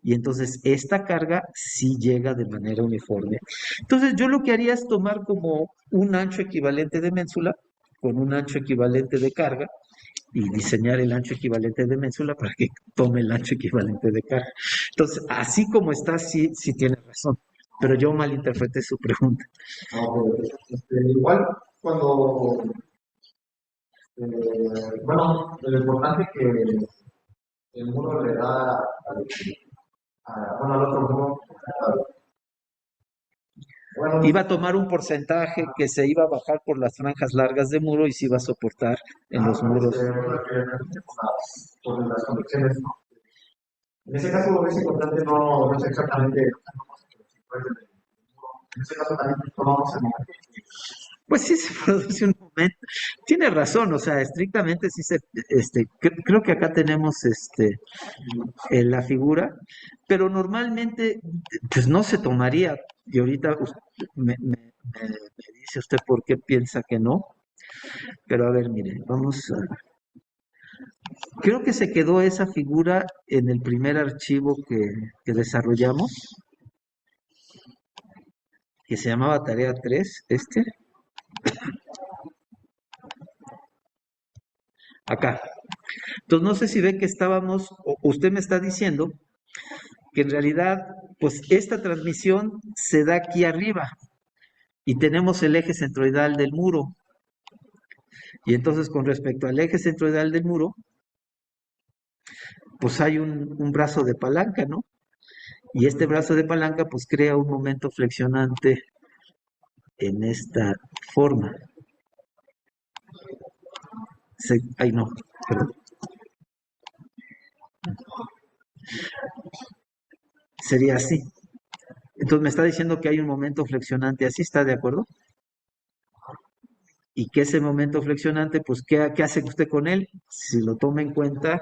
[SPEAKER 1] y entonces esta carga sí llega de manera uniforme. Entonces yo lo que haría es tomar como un ancho equivalente de ménsula con un ancho equivalente de carga y diseñar el ancho equivalente de ménsula para que tome el ancho equivalente de carga. Entonces, así como está, sí, sí tiene razón, pero yo malinterpreté su pregunta.
[SPEAKER 2] Igual, cuando bueno, lo importante es que el muro le da bueno, al otro muro. Bueno,
[SPEAKER 1] Iba a tomar un porcentaje que se iba a bajar por las franjas largas de muro y se iba a soportar en los muros.
[SPEAKER 2] Por las conexiones, ¿no? En ese caso, ese importante no es exactamente. En ese caso también tomamos el momento.
[SPEAKER 1] Pues sí se produce un momento. Tiene razón, o sea, estrictamente sí creo que acá tenemos en la figura, pero normalmente pues no se tomaría. Y ahorita me dice usted por qué piensa que no. Pero a ver, mire, vamos a. Creo que se quedó esa figura en el primer archivo que desarrollamos, que se llamaba Tarea 3, acá. Entonces no sé si ve que estábamos, o usted me está diciendo que en realidad, pues esta transmisión se da aquí arriba y tenemos el eje centroidal del muro. Y entonces con respecto al eje centroidal del muro, pues hay un brazo de palanca, ¿no? Y este brazo de palanca pues crea un momento flexionante en esta forma. Ay, no, perdón. Sería así. Entonces me está diciendo que hay un momento flexionante así, ¿está de acuerdo? Y que ese momento flexionante, pues, ¿qué hace usted con él? Si lo toma en cuenta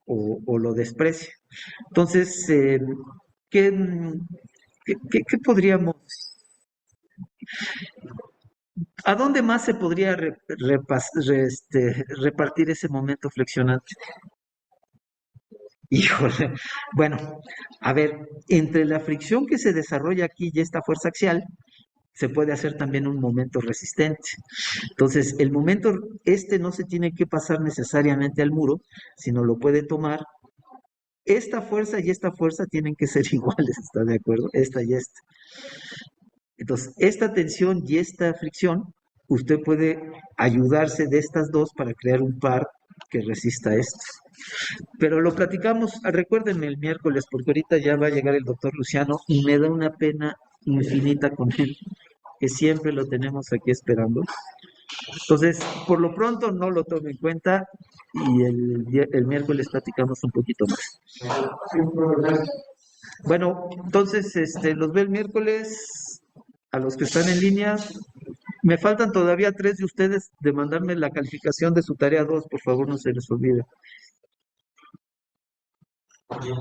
[SPEAKER 1] o lo desprecia. Entonces, ¿qué, qué podríamos, a dónde más se podría repartir ese momento flexionante? Híjole, bueno, a ver, entre la fricción que se desarrolla aquí y esta fuerza axial, se puede hacer también un momento resistente. Entonces, el momento no se tiene que pasar necesariamente al muro, sino lo puede tomar. Esta fuerza y esta fuerza tienen que ser iguales, ¿está de acuerdo? Esta y esta. Entonces, esta tensión y esta fricción, usted puede ayudarse de estas dos para crear un par que resista esto. Pero lo platicamos, recuérdenme el miércoles, porque ahorita ya va a llegar el doctor Luciano y me da una pena infinita con él, que siempre lo tenemos aquí esperando. Entonces, por lo pronto no lo tome en cuenta y el miércoles platicamos un poquito más. Bueno, entonces los veo el miércoles a los que están en línea. Me faltan todavía 3 de ustedes de mandarme la calificación de su tarea 2, por favor, no se les olvide.